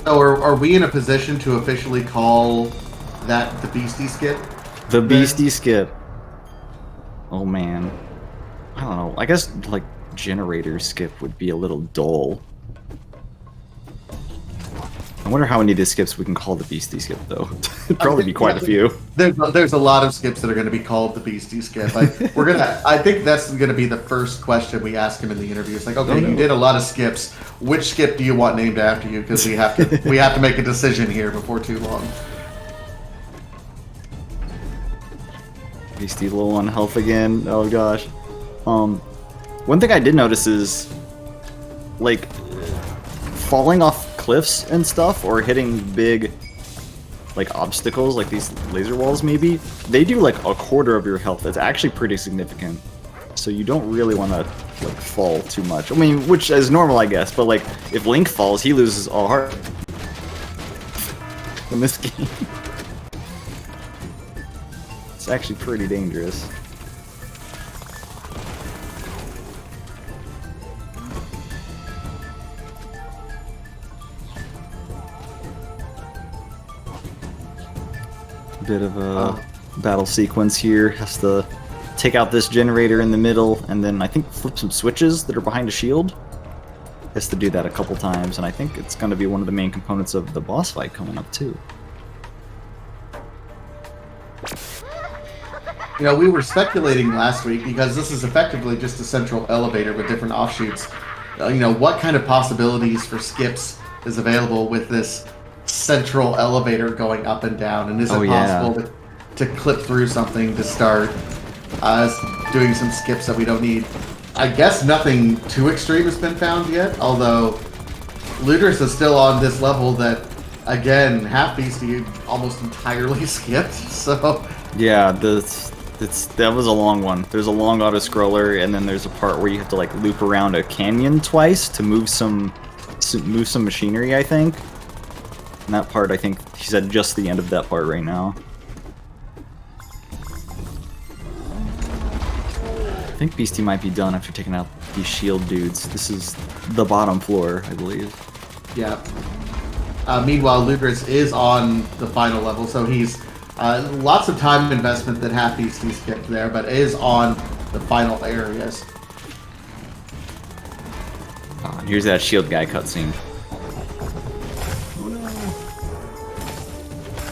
So are we in a position to officially call that the Beastie skip? The Beastie skip. Oh man. I don't know. I guess, like, generator skip would be a little dull. I wonder how many of the skips we can call the Beastie skip, though. It'd probably be quite a few. There's a lot of skips that are going to be called the Beastie skip. Like, I think that's going to be the first question we ask him in the interview. It's like, okay, you did a lot of skips. Which skip do you want named after you? Because we have to make a decision here before too long. Beastie low on health again. Oh gosh. One thing I did notice is, like, falling off cliffs and stuff, or hitting big, like, obstacles, like these laser walls maybe, they do like a quarter of your health. That's actually pretty significant. So you don't really want to, like, fall too much. I mean, which is normal, I guess, but, like, if Link falls, he loses all heart in this game. It's actually pretty dangerous. Bit of a battle sequence here. Has to take out this generator in the middle, and then I think flip some switches that are behind a shield. Has to do that a couple times, and I think it's going to be one of the main components of the boss fight coming up too. You know, we were speculating last week because this is effectively just a central elevator with different offshoots. You know, what kind of possibilities for skips is available with this central elevator going up and down, and is it possible to clip through something to start doing some skips that we don't need? I guess nothing too extreme has been found yet, although Ludris is still on this level that, again, Half Beastie almost entirely skipped, so... Yeah, that was a long one. There's a long auto-scroller, and then there's a part where you have to like loop around a canyon twice to move some machinery, I think. And that part, I think he's at just the end of that part right now. I think Beastie might be done after taking out these shield dudes. This is the bottom floor, I believe. Yeah. Meanwhile, Ludris is on the final level, so he's lots of time investment that Half Beastie skipped there, but is on the final areas. Oh, and here's that shield guy cutscene.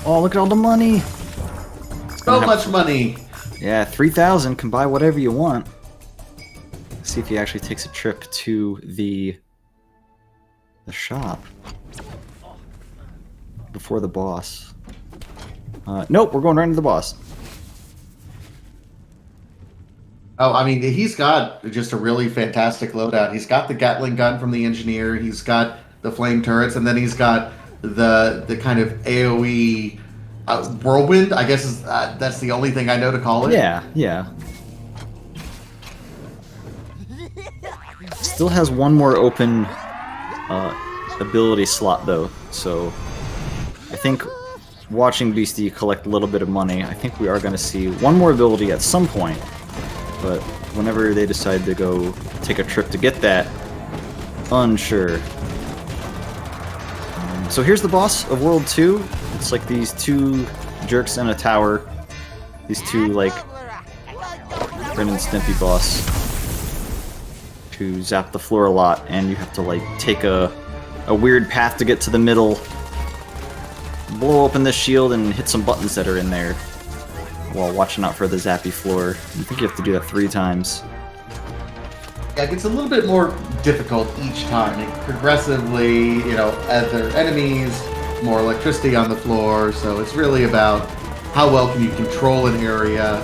Oh, look at all the money! So much money! Yeah, 3,000 can buy whatever you want. Let's see if he actually takes a trip to the shop before the boss. Nope, we're going right into the boss. Oh, I mean, he's got just a really fantastic loadout. He's got the Gatling gun from the engineer, he's got the flame turrets, and then he's got the kind of AoE whirlwind, I guess is, that's the only thing I know to call it. Yeah, yeah. Still has one more open ability slot though, so I think watching Beastie collect a little bit of money, I think we are going to see one more ability at some point, but whenever they decide to go take a trip to get that, unsure. So here's the boss of World 2. It's like these two jerks in a tower. These two, like, Ren and Stimpy boss who zap the floor a lot, and you have to, like, take a weird path to get to the middle, blow open this shield, and hit some buttons that are in there while watching out for the zappy floor. I think you have to do that 3 times. Yeah, it gets a little bit more difficult each time. It progressively, you know, as there are enemies, more electricity on the floor, so it's really about how well can you control an area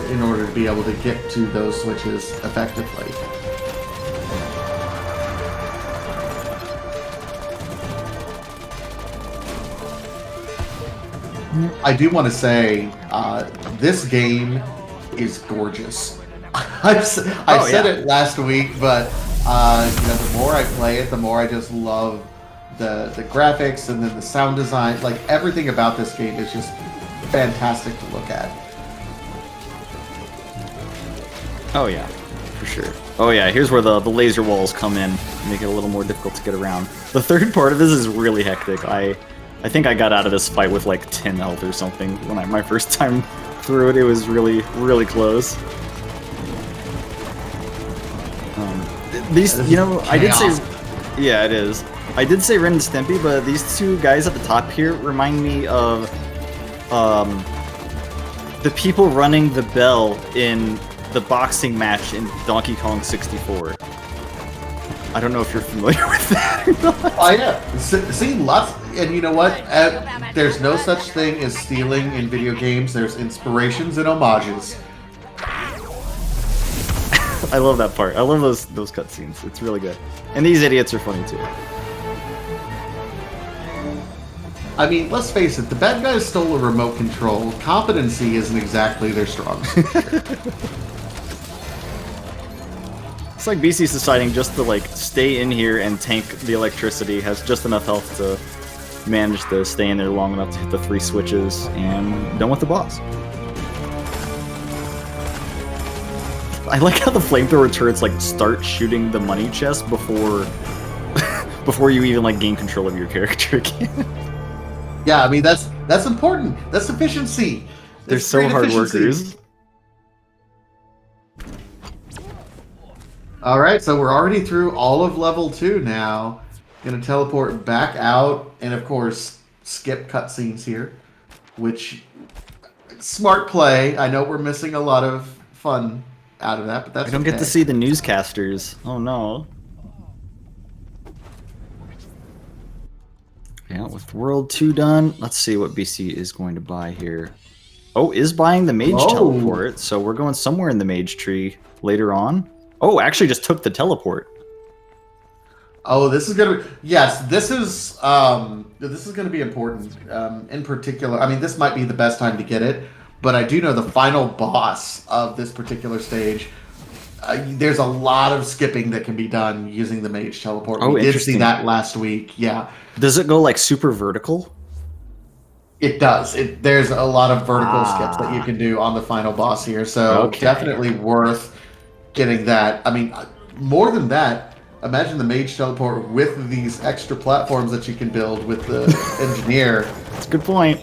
in order to be able to get to those switches effectively. I do want to say, this game is gorgeous. I said it last week, but you know, the more I play it, the more I just love the graphics and then the sound design. Like, everything about this game is just fantastic to look at. Oh yeah, for sure. Oh yeah, here's where the laser walls come in, make it a little more difficult to get around. The third part of this is really hectic. I think I got out of this fight with like 10 health or something when my first time through it. It was really, really close. These, you know, I did say, yeah, it is. I did say Ren and Stimpy, but these two guys at the top here remind me of the people running the bell in the boxing match in Donkey Kong 64. I don't know if you're familiar with that or not. Oh yeah, see, lots, and you know what? There's no such thing as stealing in video games. There's inspirations and homages. I love that part. I love those cutscenes. It's really good. And these idiots are funny too. I mean, let's face it, the bad guys stole a remote control. Competency isn't exactly their strong suit. It's like BC's deciding just to like stay in here and tank the electricity, has just enough health to manage to stay in there long enough to hit the 3 switches, and done with the boss. I like how the flamethrower turrets like start shooting the money chest before before you even like gain control of your character again. Yeah, I mean that's important. That's efficiency. They're That's so great hard efficiency. workers. All right, so we're already through all of level 2 now. Gonna teleport back out, and of course skip cutscenes here, which smart play. I know we're missing a lot of fun out of that, but I that's don't get to okay. see the newscasters. Oh no. Yeah, with World 2 done, let's see what BC is going to buy here. Oh, is buying the mage Whoa. teleport, so we're going somewhere in the mage tree later on. Oh, actually just took the teleport. Oh, this is gonna be yes. This is gonna be important. In particular, I mean, this might be the best time to get it, but I do know the final boss of this particular stage. There's a lot of skipping that can be done using the mage teleport. Oh, We did see interesting. that last week. Yeah, Does it go like super vertical? it does. There's a lot of vertical skips that you Ah, can do on the final boss here, so okay. definitely worth getting that. I mean, more than that, imagine the mage teleport with these extra platforms that you can build with the engineer. That's a good point.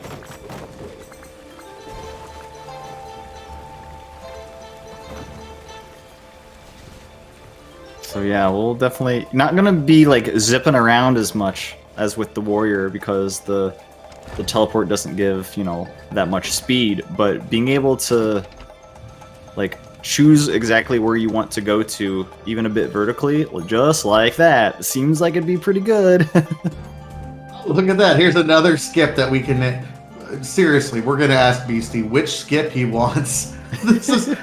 So yeah, we'll definitely not gonna be like zipping around as much as with the warrior because the teleport doesn't give, you know, that much speed, but being able to like choose exactly where you want to go to, even a bit vertically, just like that, seems like it'd be pretty good. Look at that. Here's another skip that we can. Seriously, we're gonna ask Beastie which skip he wants. This is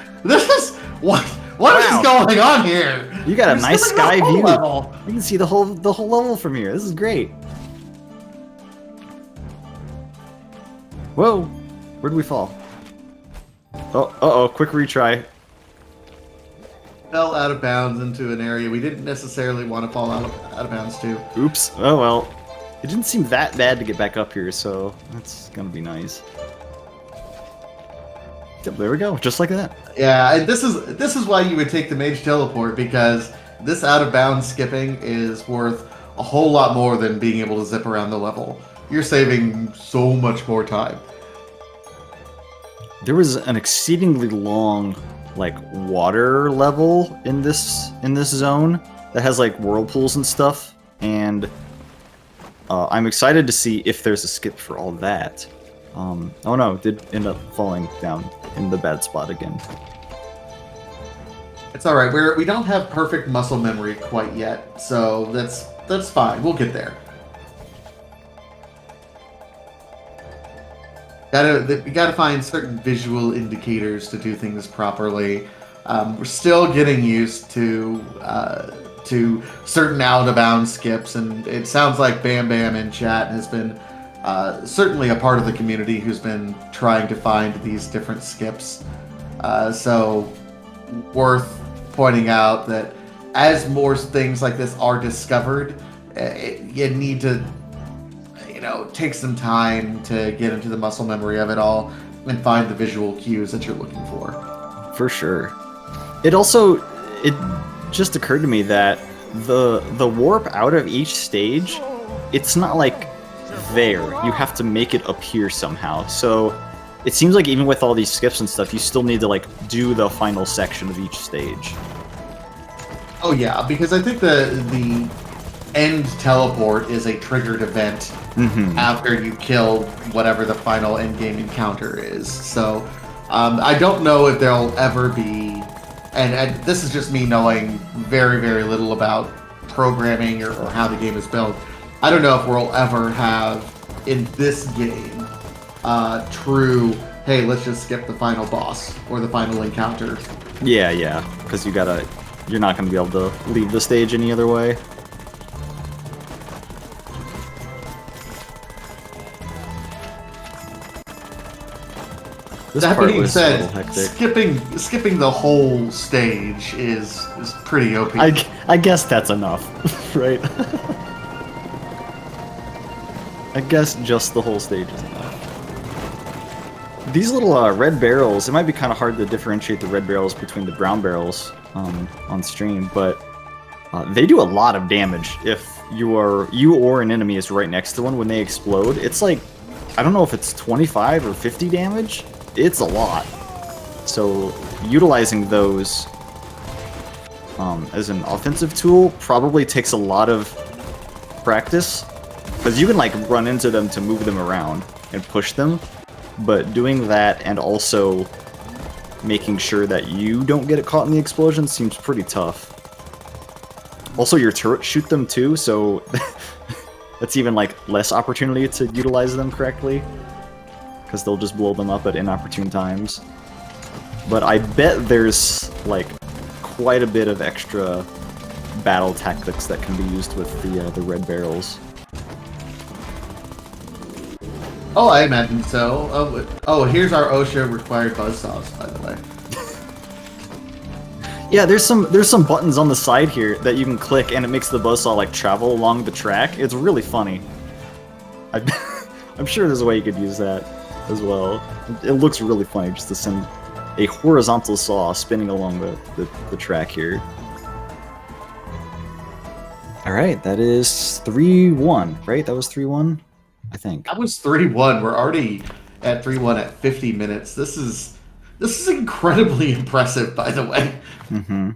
what is Wow, going on here? you got a You're nice skipping the sky whole view. level. You can see the whole level from here. This is great. Whoa, where'd we fall? Oh, uh-oh, quick retry. Fell out of bounds into an area we didn't necessarily want to fall out of bounds to. Oops. Oh well. It didn't seem that bad to get back up here, so that's gonna be nice. Yep, there we go, just like that. Yeah, and this is why you would take the mage teleport, because this out of bounds skipping is worth a whole lot more than being able to zip around the level. You're saving so much more time. There was an exceedingly long, like, water level in this zone that has like whirlpools and stuff, and I'm excited to see if there's a skip for all that. Oh no, it did end up falling down in the bad spot again. It's all right. We don't have perfect muscle memory quite yet, so that's fine. We'll get there. We gotta find certain visual indicators to do things properly. We're still getting used to certain out of bounds skips, and it sounds like Bam Bam in chat has been certainly a part of the community who's been trying to find these different skips. So worth pointing out that as more things like this are discovered, you need to take some time to get into the muscle memory of it all and find the visual cues that you're looking for. For sure. It just occurred to me that the warp out of each stage, it's not like there. You have to make it appear somehow. So it seems like even with all these skips and stuff, you still need to like do the final section of each stage. Oh yeah, because I think the end teleport is a triggered event after you kill whatever the final end game encounter is. So I don't know if there'll ever be, and this is just me knowing very, very little about programming or how the game is built. I don't know if we'll ever have in this game true, hey, let's just skip the final boss or the final encounter. Yeah, because you're not gonna be able to leave the stage any other way. This That part being was a said, little hectic. skipping the whole stage is pretty OP. I guess that's enough, right? I guess just the whole stage is enough. These little red barrels, it might be kind of hard to differentiate the red barrels between the brown barrels on stream, but they do a lot of damage if you or an enemy is right next to one when they explode. It's like I don't know if it's 25 or 50 damage. It's a lot. So utilizing those as an offensive tool probably takes a lot of practice, because you can like run into them to move them around and push them, but doing that and also making sure that you don't get caught in the explosion seems pretty tough. Also, your turrets shoot them too, so that's even like less opportunity to utilize them correctly, because they'll just blow them up at inopportune times. But I bet there's like quite a bit of extra battle tactics that can be used with the red barrels. Oh, I imagine so. Oh, here's our OSHA required buzzsaws, by the way. Yeah, there's some buttons on the side here that you can click, and it makes the buzzsaw like travel along the track. It's really funny. I'm sure there's a way you could use that as well. It looks really funny just to send a horizontal saw spinning along the track here. Alright, that is 3-1, right? That was 3-1, I think. That was 3-1. We're already at 3-1 at 50 minutes. This is incredibly impressive, by the way. Mm-hmm.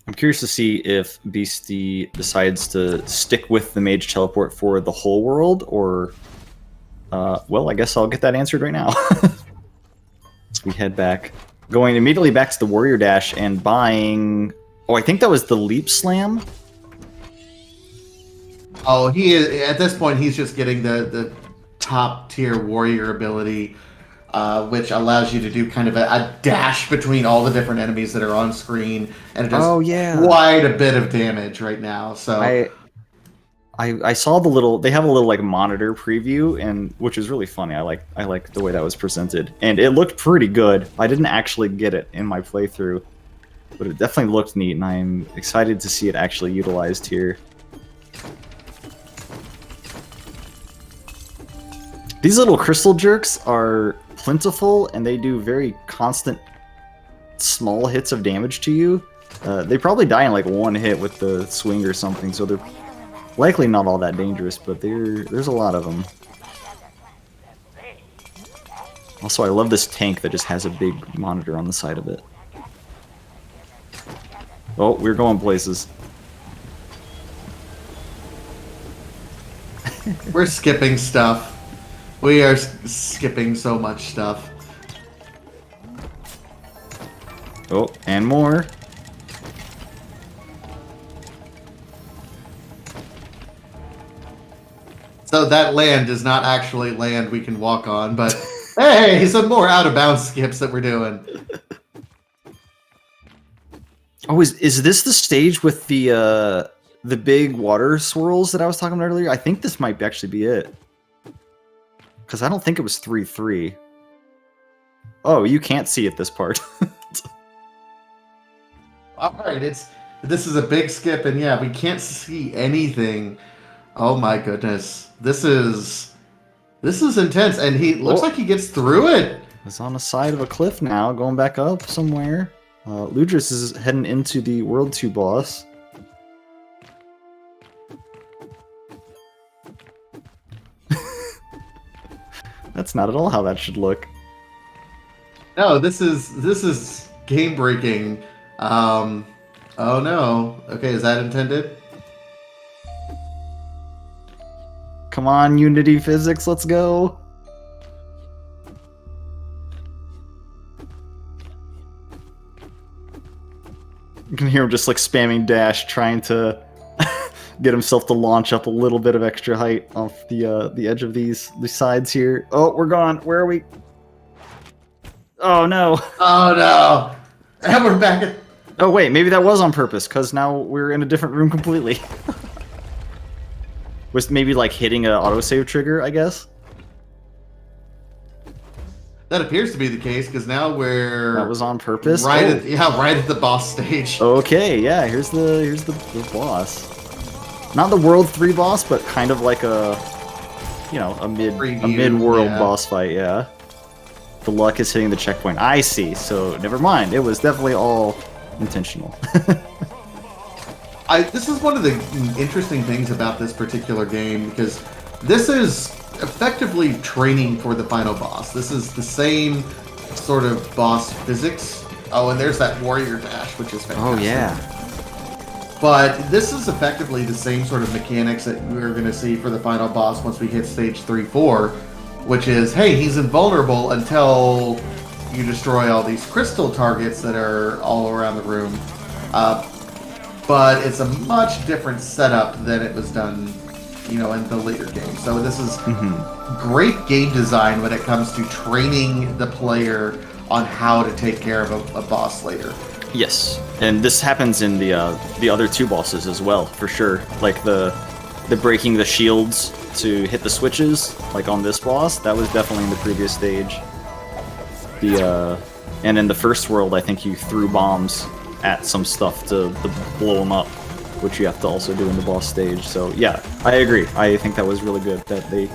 I'm curious to see if Beastie decides to stick with the mage teleport for the whole world, or well, I guess I'll get that answered right now. So we head back, going immediately back to the warrior dash and buying. Oh, I think that was the leap slam. Oh, he is, at this point he's just getting the top tier warrior ability, which allows you to do kind of a dash between all the different enemies that are on screen, and it does quite a bit of damage right now. So I saw the little, they have a little like monitor preview, and which is really funny. I like the way that was presented, and it looked pretty good. I didn't actually get it in my playthrough, but it definitely looked neat, and I'm excited to see it actually utilized here. These little crystal jerks are plentiful, and they do very constant small hits of damage to you. They probably die in like one hit with the swing or something, so they're likely not all that dangerous, but there's a lot of them. Also, I love this tank that just has a big monitor on the side of it. Oh, we're going places. we're skipping stuff. We are skipping so much stuff. Oh, and more. So that land does not actually land we can walk on, but hey, some more out of bounds skips that we're doing. Oh, is this the stage with the big water swirls that I was talking about earlier? I think this might actually be it. Because I don't think it was 3-3. Oh, you can't see it this part. Alright, this is a big skip, and yeah, we can't see anything. Oh my goodness. This is intense, and he looks like he gets through it. It's on the side of a cliff now, going back up somewhere. Ludris is heading into the World 2 boss. That's not at all how that should look. No, this is game breaking. Oh no. Okay, is that intended? Come on, Unity physics, let's go. You can hear him just like spamming dash, trying to get himself to launch up a little bit of extra height off the edge of the sides here. Oh, we're gone. Where are we? Oh no. Oh no. And we're back at... Oh wait, maybe that was on purpose, because now we're in a different room completely. Was maybe like hitting an autosave trigger, I guess? That appears to be the case, because now we're... That was on purpose? Right at the boss stage. Okay, yeah, here's the boss. Not the World 3 boss, but kind of like a, you know, a mid-world boss fight, yeah. The luck is hitting the checkpoint. I see, so never mind. It was definitely all intentional. this is one of the interesting things about this particular game because this is effectively training for the final boss. This is the same sort of boss physics. Oh, and there's that warrior dash, which is fantastic. Oh yeah. But this is effectively the same sort of mechanics that we're going to see for the final boss once we hit stage 3-4, which is, hey, he's invulnerable until you destroy all these crystal targets that are all around the room. But it's a much different setup than it was done, in the later game. So this is great game design when it comes to training the player on how to take care of a boss later. Yes, and this happens in the other two bosses as well, for sure. Like the breaking the shields to hit the switches, like on this boss, that was definitely in the previous stage. And in the first world, I think you threw bombs at some stuff to blow them up, which you have to also do in the boss stage. So yeah, I agree. I think that was really good that they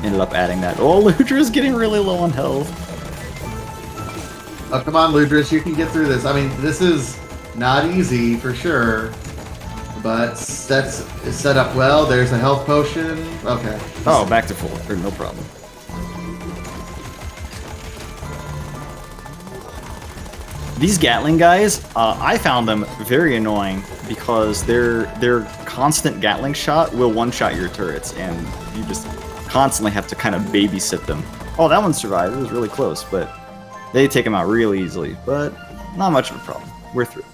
ended up adding that. Oh, Ludra's getting really low on health. Oh, come on, Ludris, you can get through this. I mean, this is not easy for sure, but that's set up well. There's a health potion. Okay. Oh, back to full. Or no problem. These Gatling guys, I found them very annoying because their constant Gatling shot will one-shot your turrets, and you just constantly have to kind of babysit them. Oh, that one survived. It was really close, but they take them out real easily. But not much of a problem. We're through.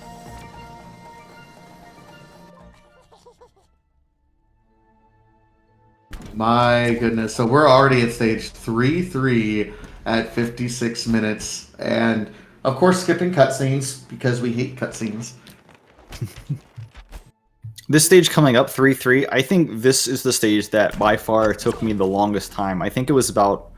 My goodness. So we're already at stage 3-3 at 56 minutes, and of course, skipping cutscenes because we hate cutscenes. This stage coming up, 3-3, I think this is the stage that by far took me the longest time. I think it was about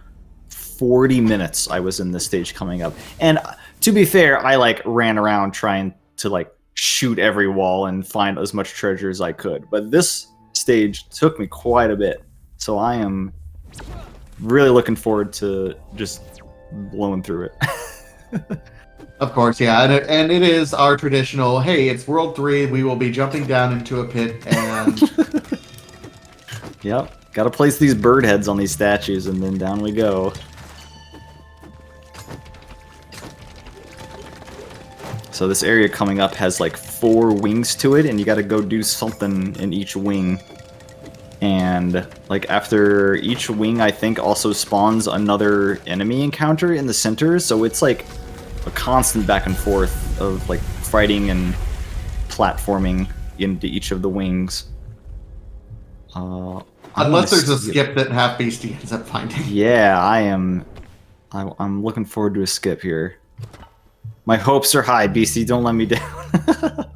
40 minutes I was in this stage coming up. And to be fair, I ran around trying to shoot every wall and find as much treasure as I could. But this stage took me quite a bit. So I am really looking forward to just blowing through it. Of course, yeah, and it is our traditional, hey, it's World 3, we will be jumping down into a pit, and... Yep, gotta place these bird heads on these statues, and then down we go. So this area coming up has 4 wings to it, and you gotta go do something in each wing. And after each wing, I think also spawns another enemy encounter in the center, so it's a constant back and forth of fighting and platforming into each of the wings. Unless there's a skip that Half Beastie ends up finding. Yeah, I'm looking forward to a skip here. My hopes are high, Beastie. Don't let me down.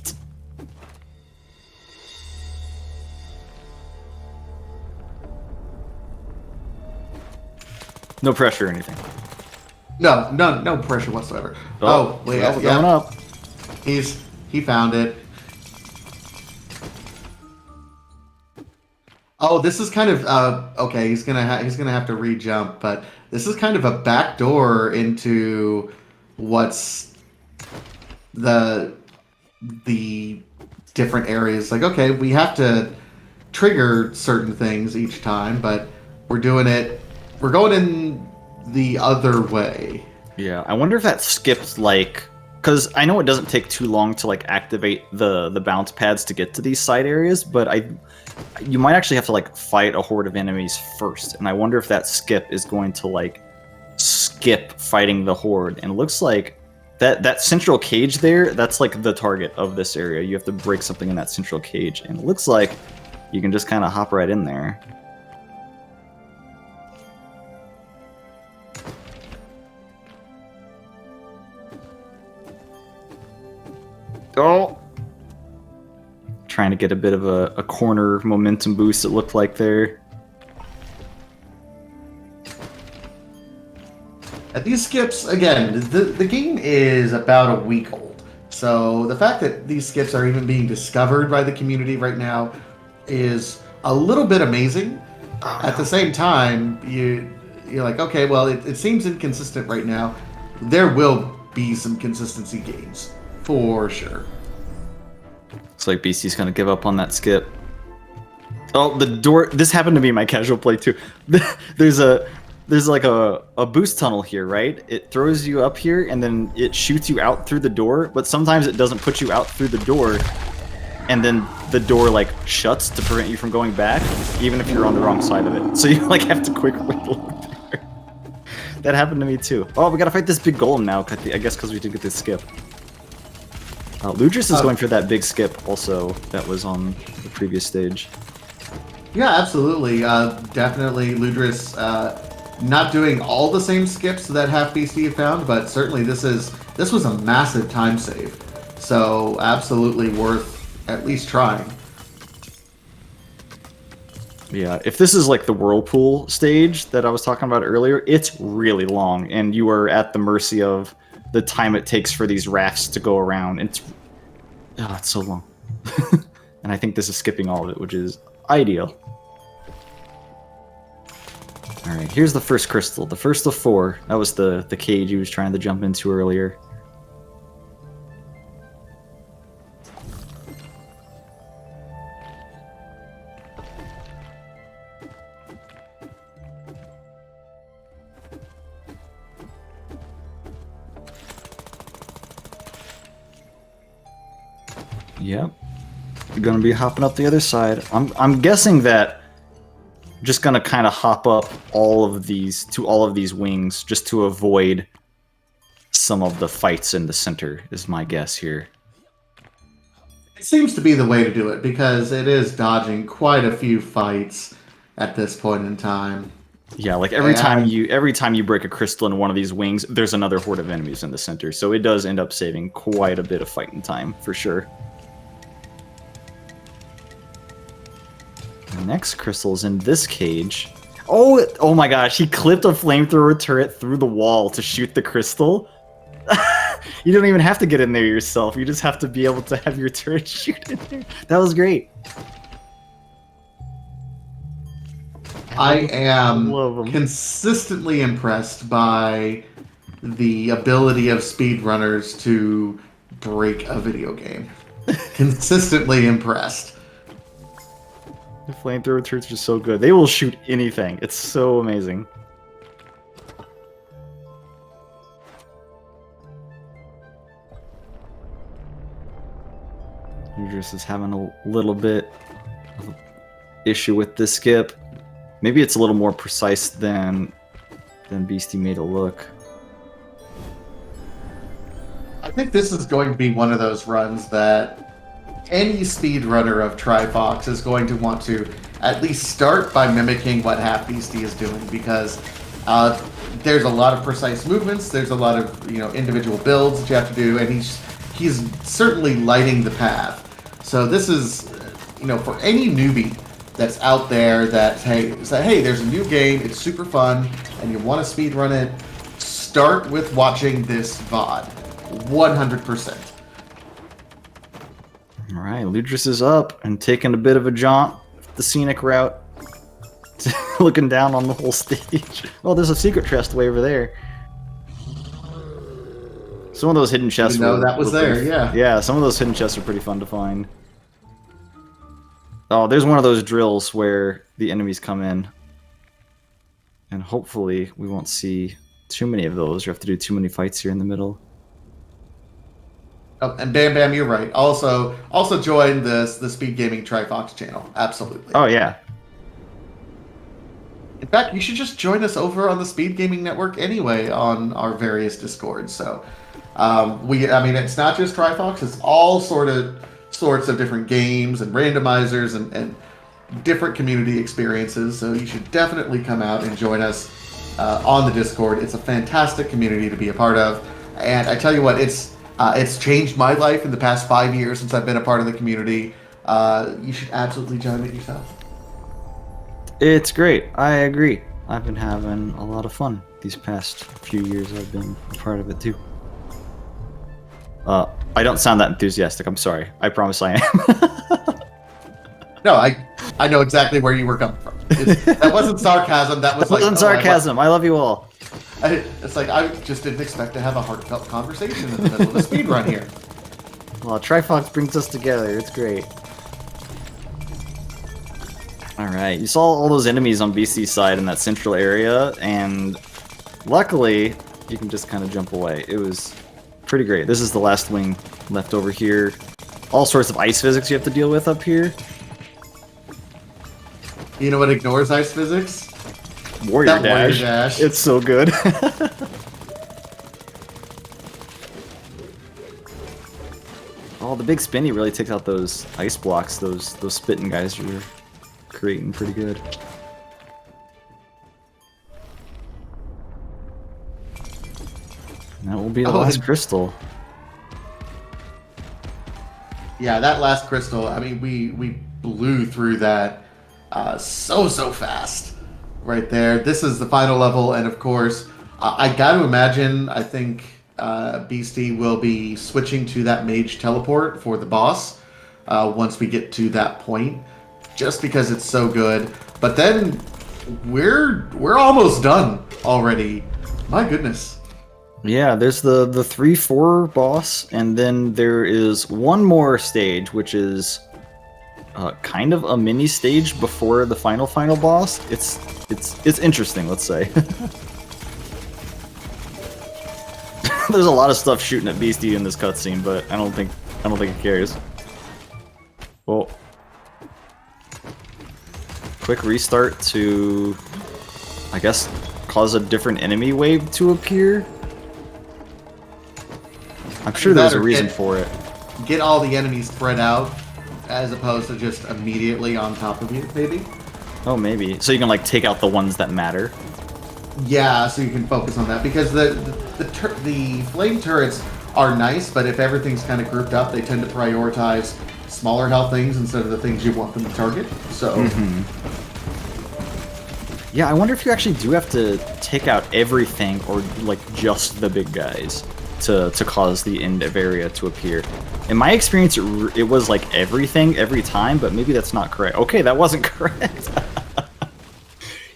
No pressure or anything. No pressure whatsoever. Oh, wait, well, going up. He found it. Oh, this is kind of okay. He's gonna have to re-jump, but this is kind of a back door into what's the different areas. Okay, we have to trigger certain things each time, but we're doing it. We're going in the other way. Yeah, I wonder if that skips because I know it doesn't take too long to activate the bounce pads to get to these side areas, but you might actually have to fight a horde of enemies first, and I wonder if that skip is going to skip fighting the horde. And it looks like that central cage there, that's the target of this area. You have to break something in that central cage, and it looks like you can just kind of hop right in there. Oh! Trying to get a bit of a corner momentum boost, it looked like there. At these skips, again, the game is about a week old. So the fact that these skips are even being discovered by the community right now is a little bit amazing. Oh, At the same time, you're like, okay, well, it seems inconsistent right now. There will be some consistency gains. For sure. Looks like BC's gonna give up on that skip. Oh, the door. This happened to be my casual play too. There's like a boost tunnel here, right? It throws you up here and then it shoots you out through the door, but sometimes it doesn't put you out through the door, and then the door like shuts to prevent you from going back, even if you're on the wrong side of it. So you like have to quickly look there. That happened to me too. Oh, we gotta fight this big golem now, I guess because we did get this skip. Ludris is going for that big skip also that was on the previous stage. Yeah, absolutely. Definitely Ludris not doing all the same skips that Half BC have found, but certainly this was a massive time save. So absolutely worth at least trying. Yeah, if this is like the whirlpool stage that I was talking about earlier, it's really long, and you are at the mercy of the time it takes for these rafts to go around. It's so long. And I think this is skipping all of it, which is ideal. Alright, here's the first crystal. The first of 4. That was the cage he was trying to jump into earlier. Yep. You're gonna be hopping up the other side. I'm guessing that I'm just gonna kind of hop up all of these wings just to avoid some of the fights in the center, is my guess here. It seems to be the way to do it because it is dodging quite a few fights at this point in time. Yeah, like every time you break a crystal in one of these wings, there's another horde of enemies in the center, so it does end up saving quite a bit of fighting time for sure. The next crystal's in this cage. Oh my gosh, he clipped a flamethrower turret through the wall to shoot the crystal. You don't even have to get in there yourself. You just have to be able to have your turret shoot in there. That was great. I am consistently impressed by the ability of speedrunners to break a video game. Consistently impressed. The flamethrower turrets are so good. They will shoot anything. It's so amazing. Idris is having a little bit of an issue with this skip. Maybe it's a little more precise than Beastie made it look. I think this is going to be one of those runs that any speedrunner of TriFox is going to want to at least start by mimicking what Half Beastie is doing, because there's a lot of precise movements, there's a lot of individual builds that you have to do, and he's certainly lighting the path. So this is for any newbie that's out there that hey, there's a new game, it's super fun, and you want to speedrun it, start with watching this VOD. 100%. Alright, Ludris is up and taking a bit of a jaunt the scenic route. Looking down on the whole stage. Oh, there's a secret chest way over there. Some of those hidden chests that was there, yeah. Yeah, some of those hidden chests are pretty fun to find. Oh, there's one of those drills where the enemies come in. And hopefully we won't see too many of those, or have to do too many fights here in the middle. Oh, and Bam Bam, you're right. Also join the Speed Gaming TriFox channel. Absolutely. Oh yeah. In fact, you should just join us over on the Speed Gaming Network anyway on our various Discords. So, it's not just TriFox; it's all sorts of different games and randomizers and different community experiences. So you should definitely come out and join us on the Discord. It's a fantastic community to be a part of, and I tell you what, it's changed my life in the past 5 years since I've been a part of the community. You should absolutely join it yourself. It's great. I agree. I've been having a lot of fun these past few years I've been a part of it too. I don't sound that enthusiastic. I'm sorry. I promise I am. No, I know exactly where you were coming from. That wasn't sarcasm. That wasn't sarcasm. I love you all. It's like I just didn't expect to have a heartfelt conversation in the middle of a speed run here. Well, TriFox brings us together. It's great. Alright, you saw all those enemies on BC's side in that central area, and luckily, you can just kind of jump away. It was pretty great. This is the last wing left over here. All sorts of ice physics you have to deal with up here. You know what ignores ice physics? Warrior That Warrior Dash. Dash. It's so good. Oh, the big spinny really takes out those ice blocks. Those spitting guys are creating pretty good. And that will be the last crystal. Yeah, that last crystal, I mean, we blew through that so fast right there. This is the final level, and of course, I got to imagine, I think Beastie will be switching to that mage teleport for the boss once we get to that point, just because it's so good. But then we're almost done already. My goodness. Yeah, there's the 3-4 boss, and then there is one more stage, which is kind of a mini stage before the final boss. It's interesting, let's say. There's a lot of stuff shooting at Beastie in this cutscene, but I don't think it cares. Well, quick restart to, I guess, cause a different enemy wave to appear. I'm sure there's a reason for it. Get all the enemies spread out, as opposed to just immediately on top of you, maybe? Oh, maybe. So you can, like, take out the ones that matter? Yeah, so you can focus on that, because the flame turrets are nice, but if everything's kind of grouped up, they tend to prioritize smaller health things instead of the things you want them to target, so... Yeah, I wonder if you actually do have to take out everything, or, like, just the big guys to cause the end of area to appear. In my experience, it was like everything every time, but maybe that's not correct. Okay, that wasn't correct.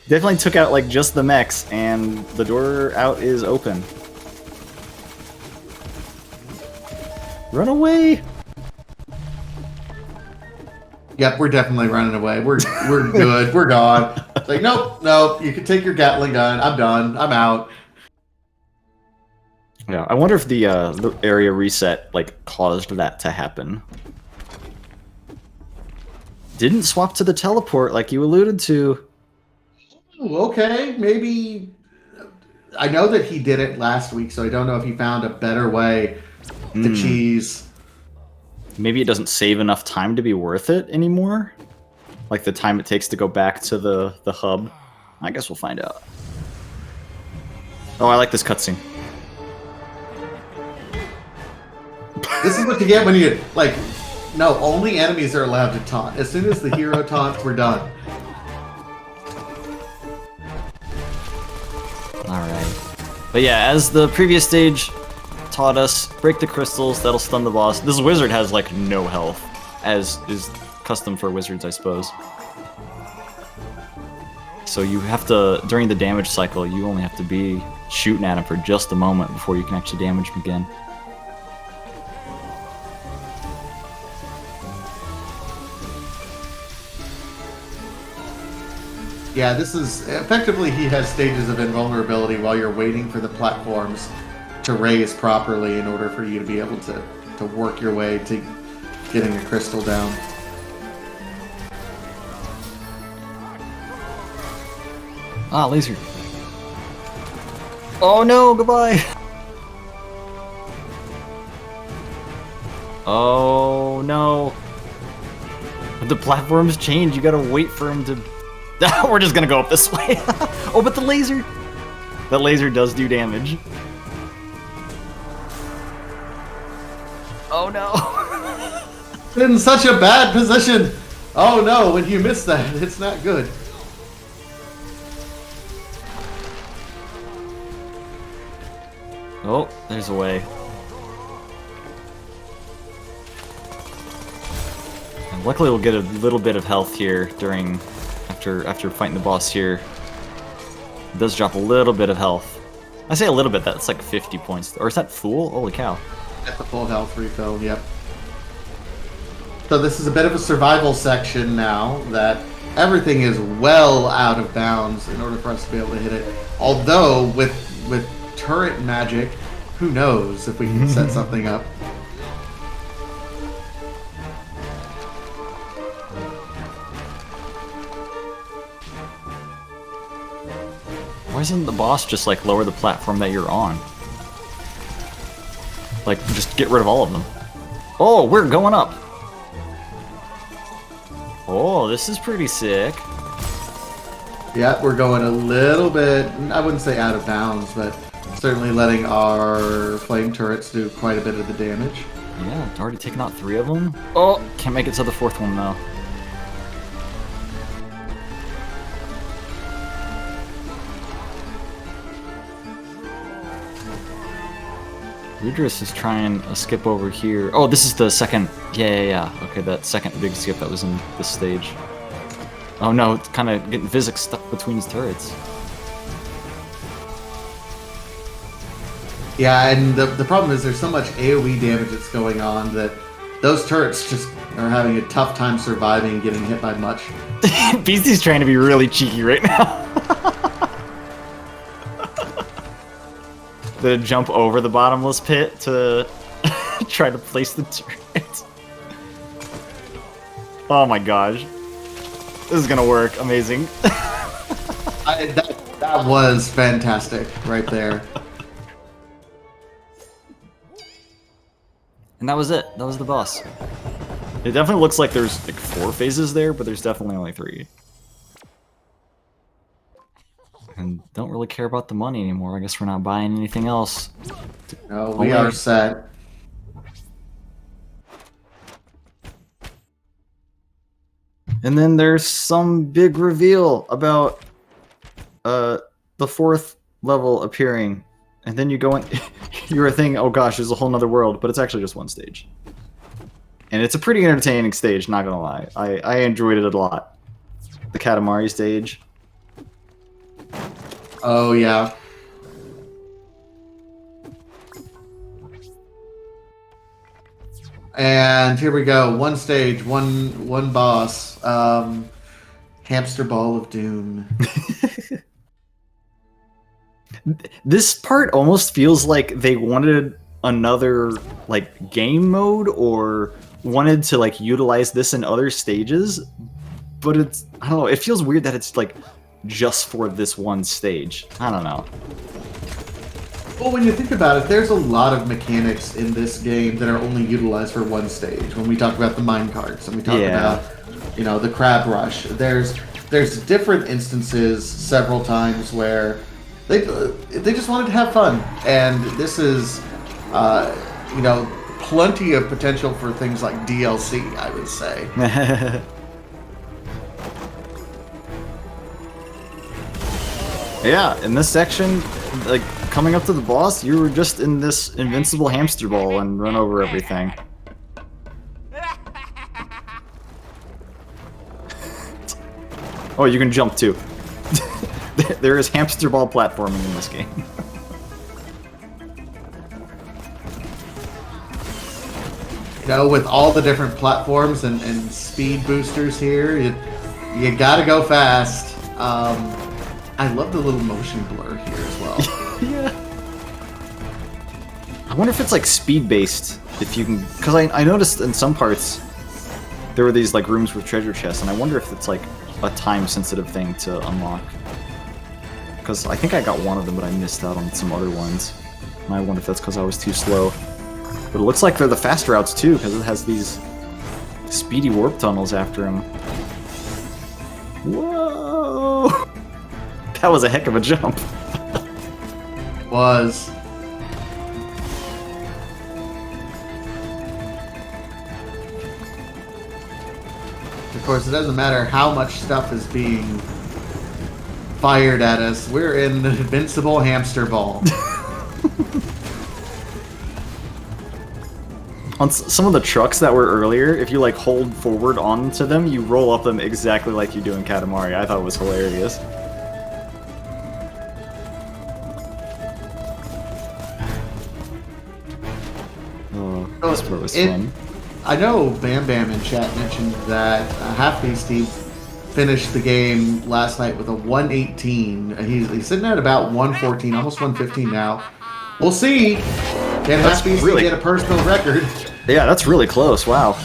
Definitely took out like just the mechs, and the door out is open. Run away! Yep, we're definitely running away. We're good. We're gone. It's like, nope. You can take your Gatling gun. I'm done. I'm out. Yeah, I wonder if the area reset like caused that to happen. Didn't swap to the teleport like you alluded to. Ooh, okay, maybe. I know that he did it last week, so I don't know if he found a better way to cheese. Maybe it doesn't save enough time to be worth it anymore? Like the time it takes to go back to the hub? I guess we'll find out. Oh, I like this cutscene. This is what you get when you, like, no, only enemies are allowed to taunt. As soon as the hero taunts, we're done. Alright. But yeah, as the previous stage taught us, break the crystals, that'll stun the boss. This wizard has, like, no health, as is custom for wizards, I suppose. So you have to, during the damage cycle, you only have to be shooting at him for just a moment before you can actually damage him again. Yeah, this is effectively he has stages of invulnerability while you're waiting for the platforms to raise properly in order for you to be able to work your way to getting a crystal down. Ah, laser. Oh no, goodbye! Oh no. The platforms change, you gotta wait for him to... We're just gonna go up this way. Oh, but the laser! That laser does do damage. Oh no. In such a bad position! Oh no, when you miss that, it's not good. Oh, there's a way. And luckily we'll get a little bit of health here during... After fighting the boss here. It does drop a little bit of health. I say a little bit, that's like 50 points. Or is that full? Holy cow. At the full health refill, yep. So this is a bit of a survival section now that everything is well out of bounds in order for us to be able to hit it. Although with turret magic, who knows if we can set something up. Why doesn't the boss just like lower the platform that you're on? Like, just get rid of all of them. Oh, we're going up! Oh, this is pretty sick. Yeah, we're going a little bit, I wouldn't say out of bounds, but certainly letting our flame turrets do quite a bit of the damage. Yeah, already taken out 3 of them. Oh, can't make it to the 4th one though. Ludris is trying a skip over here. Oh, this is the second. Yeah. Okay, that second big skip that was in this stage. Oh no, it's kind of getting physics stuck between his turrets. Yeah, and the problem is there's so much AoE damage that's going on that those turrets just are having a tough time surviving and getting hit by much. Beastie's trying to be really cheeky right now. To jump over the bottomless pit to try to place the turret. Oh my gosh. This is gonna work. Amazing. That was fantastic right there. And that was it. That was the boss. It definitely looks like there's like 4 phases there, but there's definitely only 3. And don't really care about the money anymore. I guess we're not buying anything else. No, we are set. And then there's some big reveal about the 4th level appearing. And then you go in, you're thinking, oh gosh, there's a whole nother world, but it's actually just one stage. And it's a pretty entertaining stage, not gonna lie. I enjoyed it a lot. The Katamari stage. Oh yeah. And here we go. One stage, one boss. Hamster Ball of Doom. This part almost feels like they wanted another like game mode or wanted to like utilize this in other stages, but it's, I don't know, it feels weird that it's like just for this one stage. I don't know. Well, when you think about it, there's a lot of mechanics in this game that are only utilized for one stage. When we talk about the mine carts and we talk about, you know, the crab rush, there's different instances several times where they just wanted to have fun, and this is, you know, plenty of potential for things like DLC, I would say. Yeah, in this section, like, coming up to the boss, you were just in this invincible hamster ball and run over everything. Oh, you can jump too. There is hamster ball platforming in this game. You know, with all the different platforms and speed boosters here, you gotta go fast. I love the little motion blur here as well. Yeah. I wonder if it's like speed based. If you can, because I noticed in some parts there were these like rooms with treasure chests, and I wonder if it's like a time sensitive thing to unlock. Because I think I got one of them, but I missed out on some other ones. And I wonder if that's because I was too slow. But it looks like they're the fast routes too, because it has these speedy warp tunnels after them. Whoa! That was a heck of a jump. Was. Of course, it doesn't matter how much stuff is being fired at us. We're in the invincible hamster ball. On some of the trucks that were earlier, if you like hold forward onto them, you roll up them exactly like you do in Katamari. I thought it was hilarious. Oh, this part was fun. I know Bam Bam in chat mentioned that Half Beastie finished the game last night with a 118. He's sitting at about 114, almost 115 now. We'll see. Can That's Half Beastie really- get a personal record? Yeah, that's really close. Wow.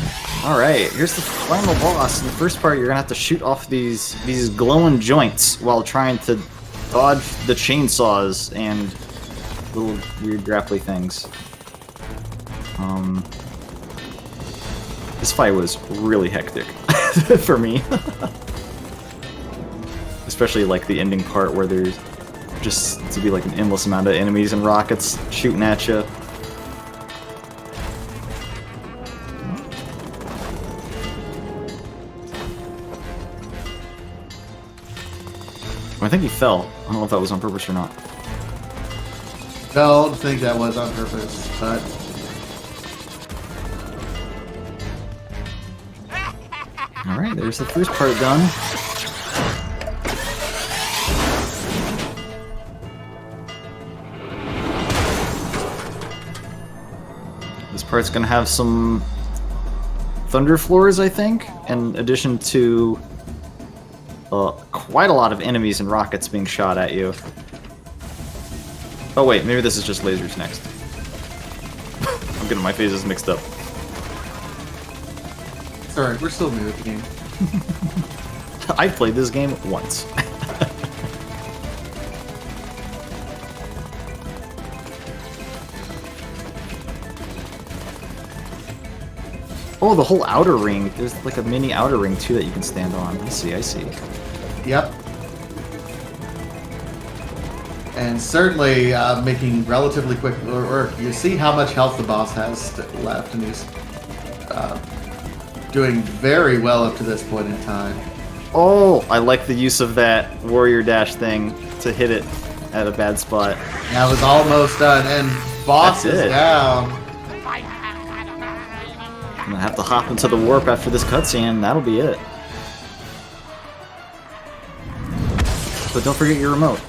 All right, here's the final boss. In the first part, you're gonna have to shoot off these glowing joints while trying to dodge the chainsaws and little weird grapply things. This fight was really hectic for me. Especially like the ending part where there's just to be like an endless amount of enemies and rockets shooting at you. I think he fell. I don't know if that was on purpose or not. Don't think that was on purpose, but Alright, there's the first part done. This part's gonna have some thunder floors, I think, in addition to quite a lot of enemies and rockets being shot at you. Oh wait, maybe this is just lasers next. I'm getting my phases mixed up. sorry, we're still new at the game. I've played this game once. Oh, the whole outer ring. There's like a mini outer ring too that you can stand on. I see, I see. Yep. And certainly making relatively quick work. You see how much health the boss has left, and he's doing very well up to this point in time. Oh, I like the use of that warrior dash thing to hit it at a bad spot. That was almost done, and boss That's is it. down. I'm gonna have to hop into the warp after this cutscene. That'll be it. But don't forget your remote.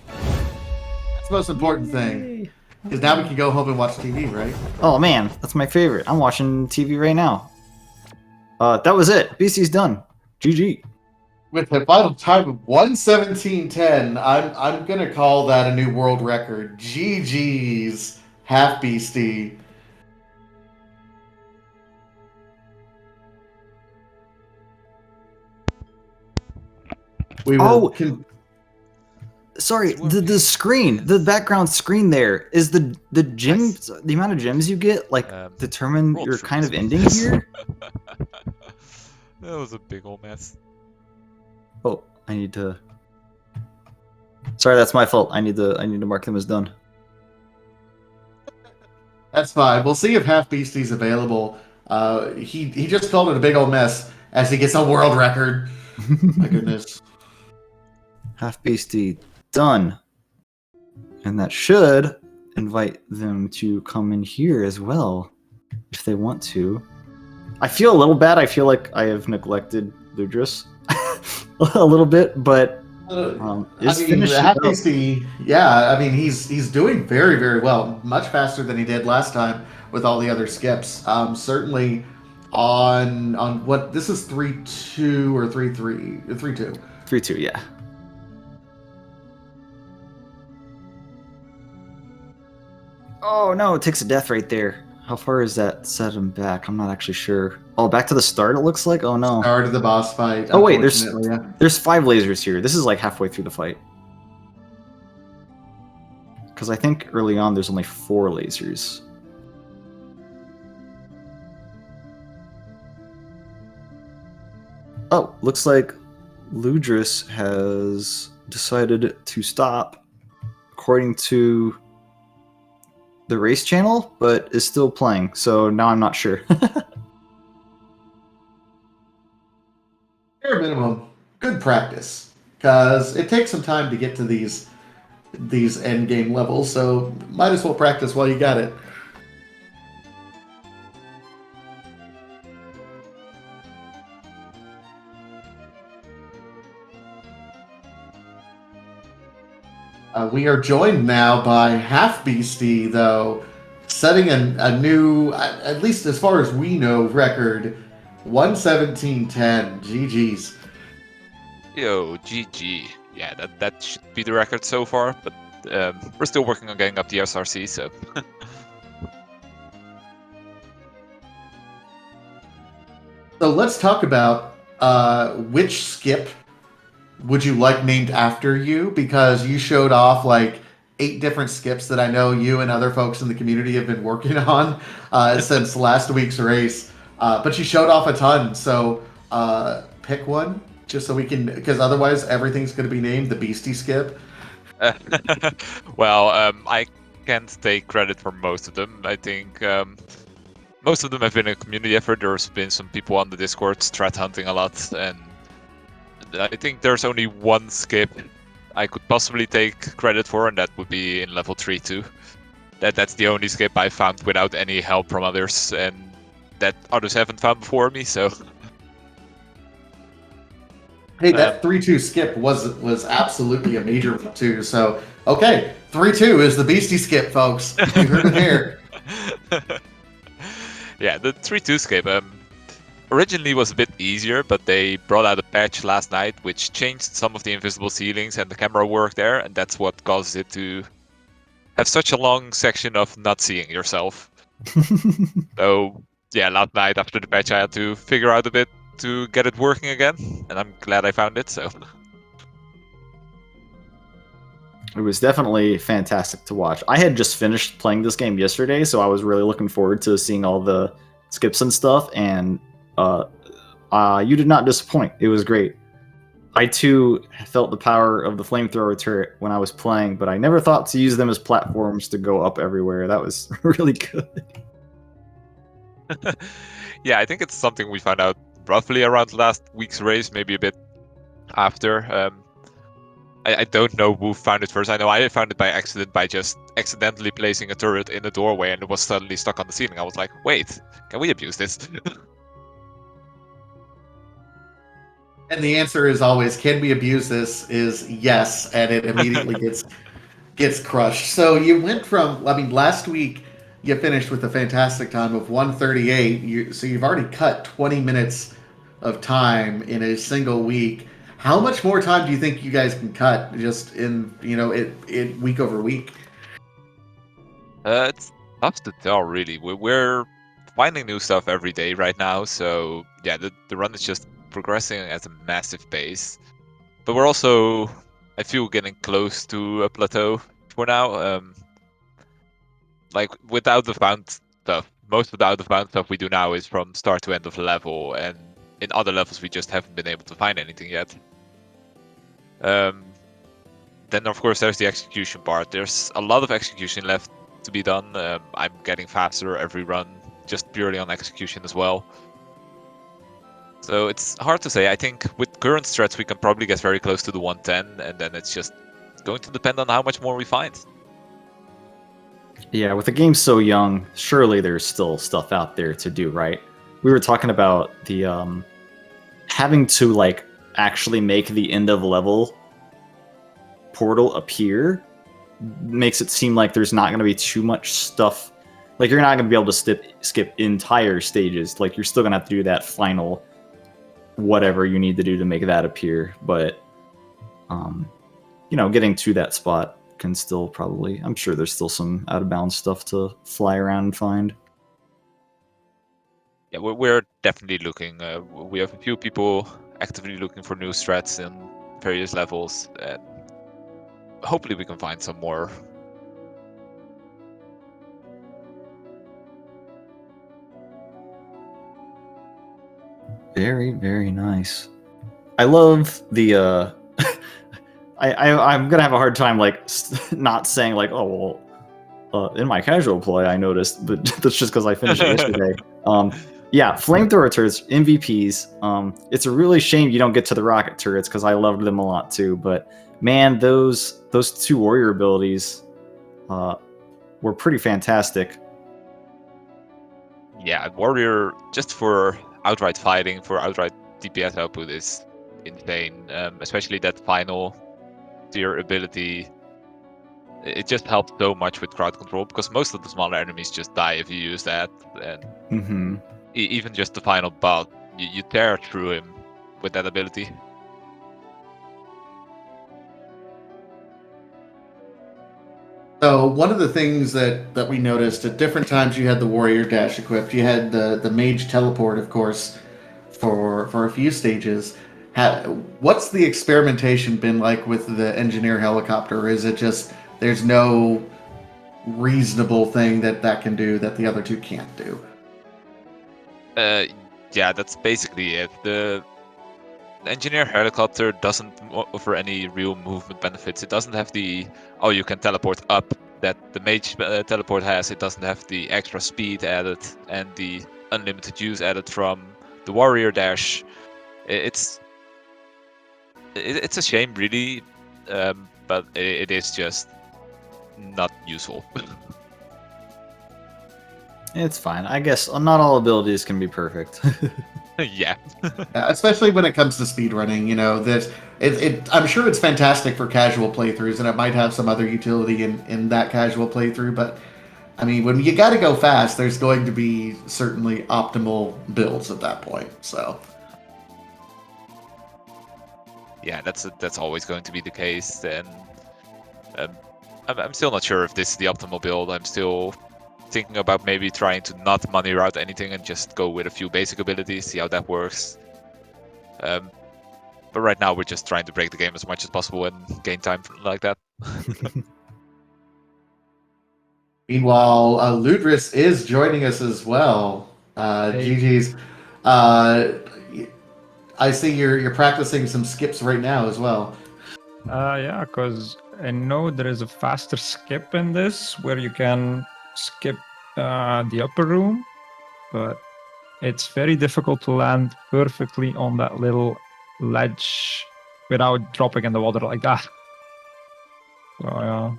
That's the most important thing. Because now we can go home and watch TV, right? Oh man, that's my favorite. I'm watching TV right now. That was it. BC's done. GG. With a final time of 1:17:10, I'm gonna call that a new world record. GG's, Half Beastie. We will Sorry, the screen, the background screen there is the gems. The amount of gems you get like determine your kind of ending here. That was a big old mess. Oh, I need to. Sorry, that's my fault. I need to mark them as done. That's fine. We'll see if Half Beastie's available. He just called it a big old mess as he gets a world record. My goodness. Half Beastie done. And that should invite them to come in here as well, if they want to. I feel a little bad. I feel like I have neglected Ludris a little bit, but Half Beastie, yeah, I mean he's doing very, very well, much faster than he did last time with all the other skips. Certainly on what this is 3-2 or 3-3, 3-2. 3-2, yeah. Oh no, it takes a death right there. How far is that set him back? I'm not actually sure. Oh, back to the start it looks like? Oh no. Start of the boss fight. Oh wait, there's yeah. 5 lasers here. This is like halfway through the fight. Because I think early on there's only 4 lasers. Oh, looks like Ludris has decided to stop according to the race channel, but is still playing, so now I'm not sure. Bare minimum, good practice, because it takes some time to get to these end game levels, so might as well practice while you got it. We are joined now by Half Beastie, though. setting a new, at least as far as we know, record 117.10. GG's. Yo, GG. Yeah, that should be the record so far, but we're still working on getting up the SRC, so. So let's talk about which skip would you like named after you? Because you showed off like 8 different skips that I know you and other folks in the community have been working on since last week's race. But you showed off a ton. So pick one just so we can, because otherwise everything's going to be named the Beastie Skip. Well, I can't take credit for most of them. I think most of them have been a community effort. There's been some people on the Discord strat hunting a lot, and I think there's only one skip I could possibly take credit for, and that would be in level 3-2. That's the only skip I found without any help from others, and that others haven't found before me, so... Hey, that 3-2 skip was absolutely a major one too. So okay, 3-2 is the Beastie Skip, folks. You heard it here. Yeah, the 3-2 skip originally was a bit easier, but they brought out a patch last night which changed some of the invisible ceilings and the camera work there, and that's what causes it to have such a long section of not seeing yourself. So yeah, last night after the patch I had to figure out a bit to get it working again, and I'm glad I found it, so... It was definitely fantastic to watch. I had just finished playing this game yesterday, so I was really looking forward to seeing all the skips and stuff, and you did not disappoint. It was great. I too felt the power of the flamethrower turret when I was playing, but I never thought to use them as platforms to go up everywhere. That was really good. Yeah, I think it's something we found out roughly around last week's race, maybe a bit after. I don't know who found it first. I know I found it by accident by just accidentally placing a turret in a doorway and it was suddenly stuck on the ceiling. I was like, wait, can we abuse this? And the answer is always, can we abuse this? Is yes, and it immediately gets crushed. So you went from, I mean, last week you finished with a fantastic time of 138. So you've already cut 20 minutes of time in a single week. How much more time do you think you guys can cut just in, it week over week? It's tough to tell, really. We're finding new stuff every day right now, so yeah, the run is just progressing at a massive pace. But we're also, I feel, getting close to a plateau for now. Like, without the found stuff, most of the out-of-bound stuff we do now is from start to end of level, and in other levels we just haven't been able to find anything yet. Then of course there's the execution part. There's a lot of execution left to be done. I'm getting faster every run, just purely on execution as well. So it's hard to say. I think with current strats we can probably get very close to the 110, and then it's just going to depend on how much more we find. Yeah, with the game so young, surely there's still stuff out there to do, right? We were talking about the having to like actually make the end of level portal appear makes it seem like there's not going to be too much stuff. Like you're not going to be able to skip entire stages. Like you're still going to have to do that final whatever you need to do to make that appear. But getting to that spot can still probably, I'm sure there's still some out of bounds stuff to fly around and find. Yeah, we're definitely looking. We have a few people actively looking for new strats in various levels, and hopefully we can find some more. Very, very nice. I love the I'm gonna have a hard time like not saying like, oh well, in my casual play I noticed, but that's just because I finished it yesterday. Yeah, flamethrower turrets, MVPs. It's a really shame you don't get to the rocket turrets because I loved them a lot too. But man, those 2 warrior abilities were pretty fantastic. Yeah, warrior just for outright fighting, for outright DPS output is insane. Especially that final tier ability. It just helps so much with crowd control because most of the smaller enemies just die if you use that, and Mm-hmm. even just the final boss, you tear through him with that ability. So one of the things that we noticed at different times, you had the warrior dash equipped. You had the mage teleport, of course, for a few stages. What's the experimentation been like with the engineer helicopter? Or is it just there's no reasonable thing that can do that the other two can't do? Yeah, that's basically it. The engineer helicopter doesn't offer any real movement benefits. It doesn't have the you can teleport up that the mage teleport has. It doesn't have the extra speed added and the unlimited use added from the warrior dash. It's a shame, really, but it is just not useful. It's fine. I guess not all abilities can be perfect. Yeah. Especially when it comes to speedrunning, you know, I'm sure it's fantastic for casual playthroughs, and it might have some other utility in that casual playthrough, but I mean, when you got to go fast, there's going to be certainly optimal builds at that point. So, Yeah, that's always going to be the case, and um, I'm still not sure if this is the optimal build. I'm still thinking about maybe trying to not money route anything and just go with a few basic abilities, see how that works. But right now we're just trying to break the game as much as possible and gain time like that. meanwhile, Ludris is joining us as well. Hey. GG's. I see you're practicing some skips right now as well. Yeah, because I know there is a faster skip in this where you can skip the upper room, but it's very difficult to land perfectly on that little ledge without dropping in the water like that. So, yeah.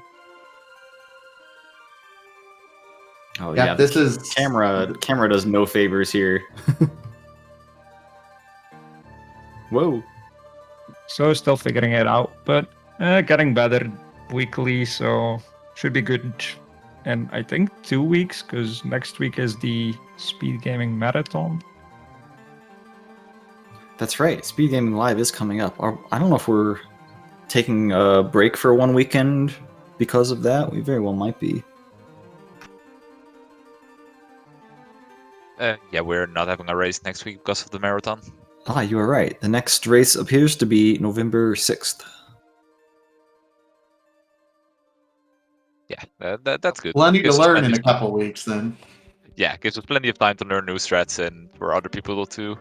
Oh Yeah, yeah, this is camera does no favors here. Whoa. So still figuring it out, but getting better weekly, so should be good. And I think 2 weeks, because next week is the speed gaming marathon. That's right. Speed Gaming Live is coming up. I don't know if we're taking a break for one weekend because of that. We very well might be. Yeah, we're not having a race next week because of the marathon. Ah, you are right. The next race appears to be November 6th. Yeah, that's good. plenty to Gives us learn plenty in of a time. couple weeks. Then, Yeah, gives us plenty of time to learn new strats and for other people to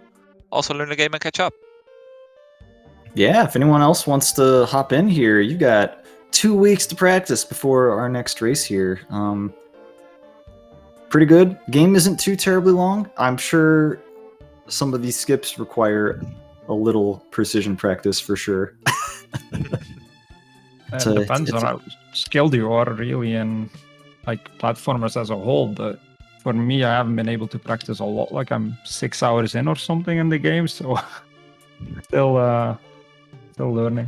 also learn the game and catch up. Yeah, if anyone else wants to hop in here, you got 2 weeks to practice before our next race here. Pretty good. Game isn't too terribly long. I'm sure some of these skips require a little precision practice for sure. It depends on how skilled you are, really, and like platformers as a whole. But for me, I haven't been able to practice a lot. Like I'm 6 hours in or something in the game, so still learning.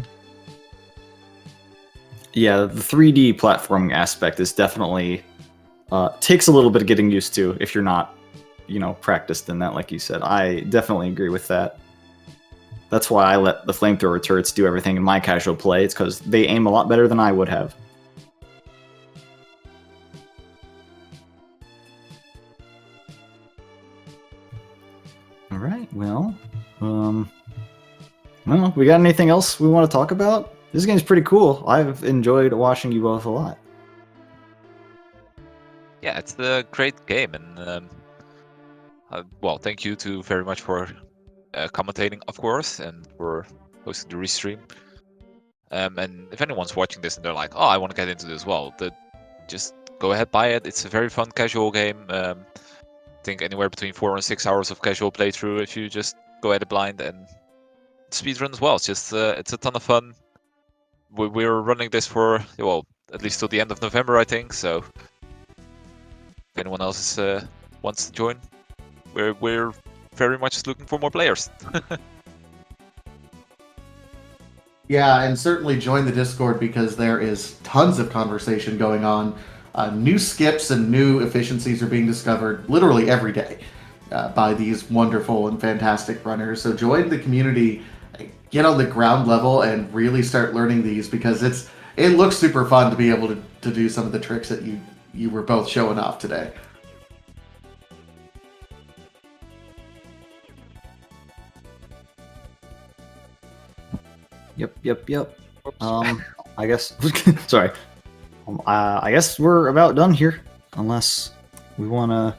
Yeah, the 3D platforming aspect is definitely takes a little bit of getting used to if you're not, practiced in that, like you said. I definitely agree with that. That's why I let the flamethrower turrets do everything in my casual play. It's because they aim a lot better than I would have. All right, well, we got anything else we want to talk about? This game's pretty cool. I've enjoyed watching you both a lot. Yeah, it's a great game, and well, thank you very much for commentating, of course, and for hosting the restream. And if anyone's watching this and they're like, "Oh, I want to get into this," as well, just go ahead, buy it. It's a very fun casual game. I think anywhere between 4 and 6 hours of casual playthrough if you just go at it blind, and speedrun as well. It's just it's a ton of fun. We're running this for at least till the end of November, I think. So if anyone else wants to join, we're very much looking for more players. Yeah, and certainly join the Discord because there is tons of conversation going on. New skips and new efficiencies are being discovered literally every day by these wonderful and fantastic runners. So join the community, get on the ground level, and really start learning these because it looks super fun to be able to do some of the tricks that you were both showing off today. Yep. I guess. Sorry. I guess we're about done here, unless we wanna.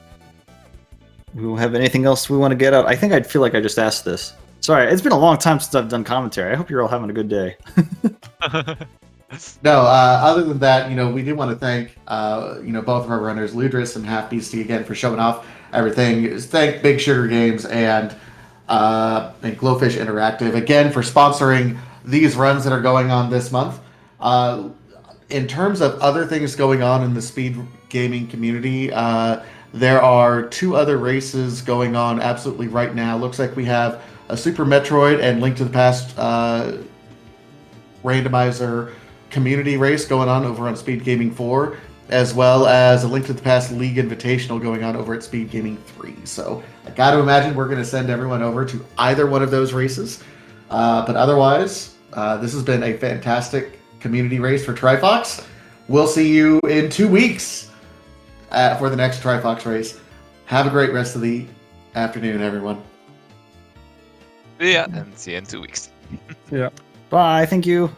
We don't have anything else we want to get out. I think I'd feel like I just asked this. Sorry, it's been a long time since I've done commentary. I hope you're all having a good day. No, other than that, we do want to thank, both of our runners, Ludris and Half Beastie, again for showing off everything. Thank Big Sugar Games and Glowfish Interactive again for sponsoring these runs that are going on this month. In terms of other things going on in the speed gaming community, there are 2 other races going on absolutely right now. Looks like we have a Super Metroid and Link to the Past randomizer community race going on over on Speed Gaming 4, as well as a Link to the Past League Invitational going on over at Speed Gaming 3. So I got to imagine we're going to send everyone over to either one of those races. But otherwise, this has been a fantastic community race for TriFox. We'll see you in 2 weeks for the next TriFox race. Have a great rest of the afternoon, everyone. Yeah, and see you in 2 weeks. Yeah. Bye. Thank you.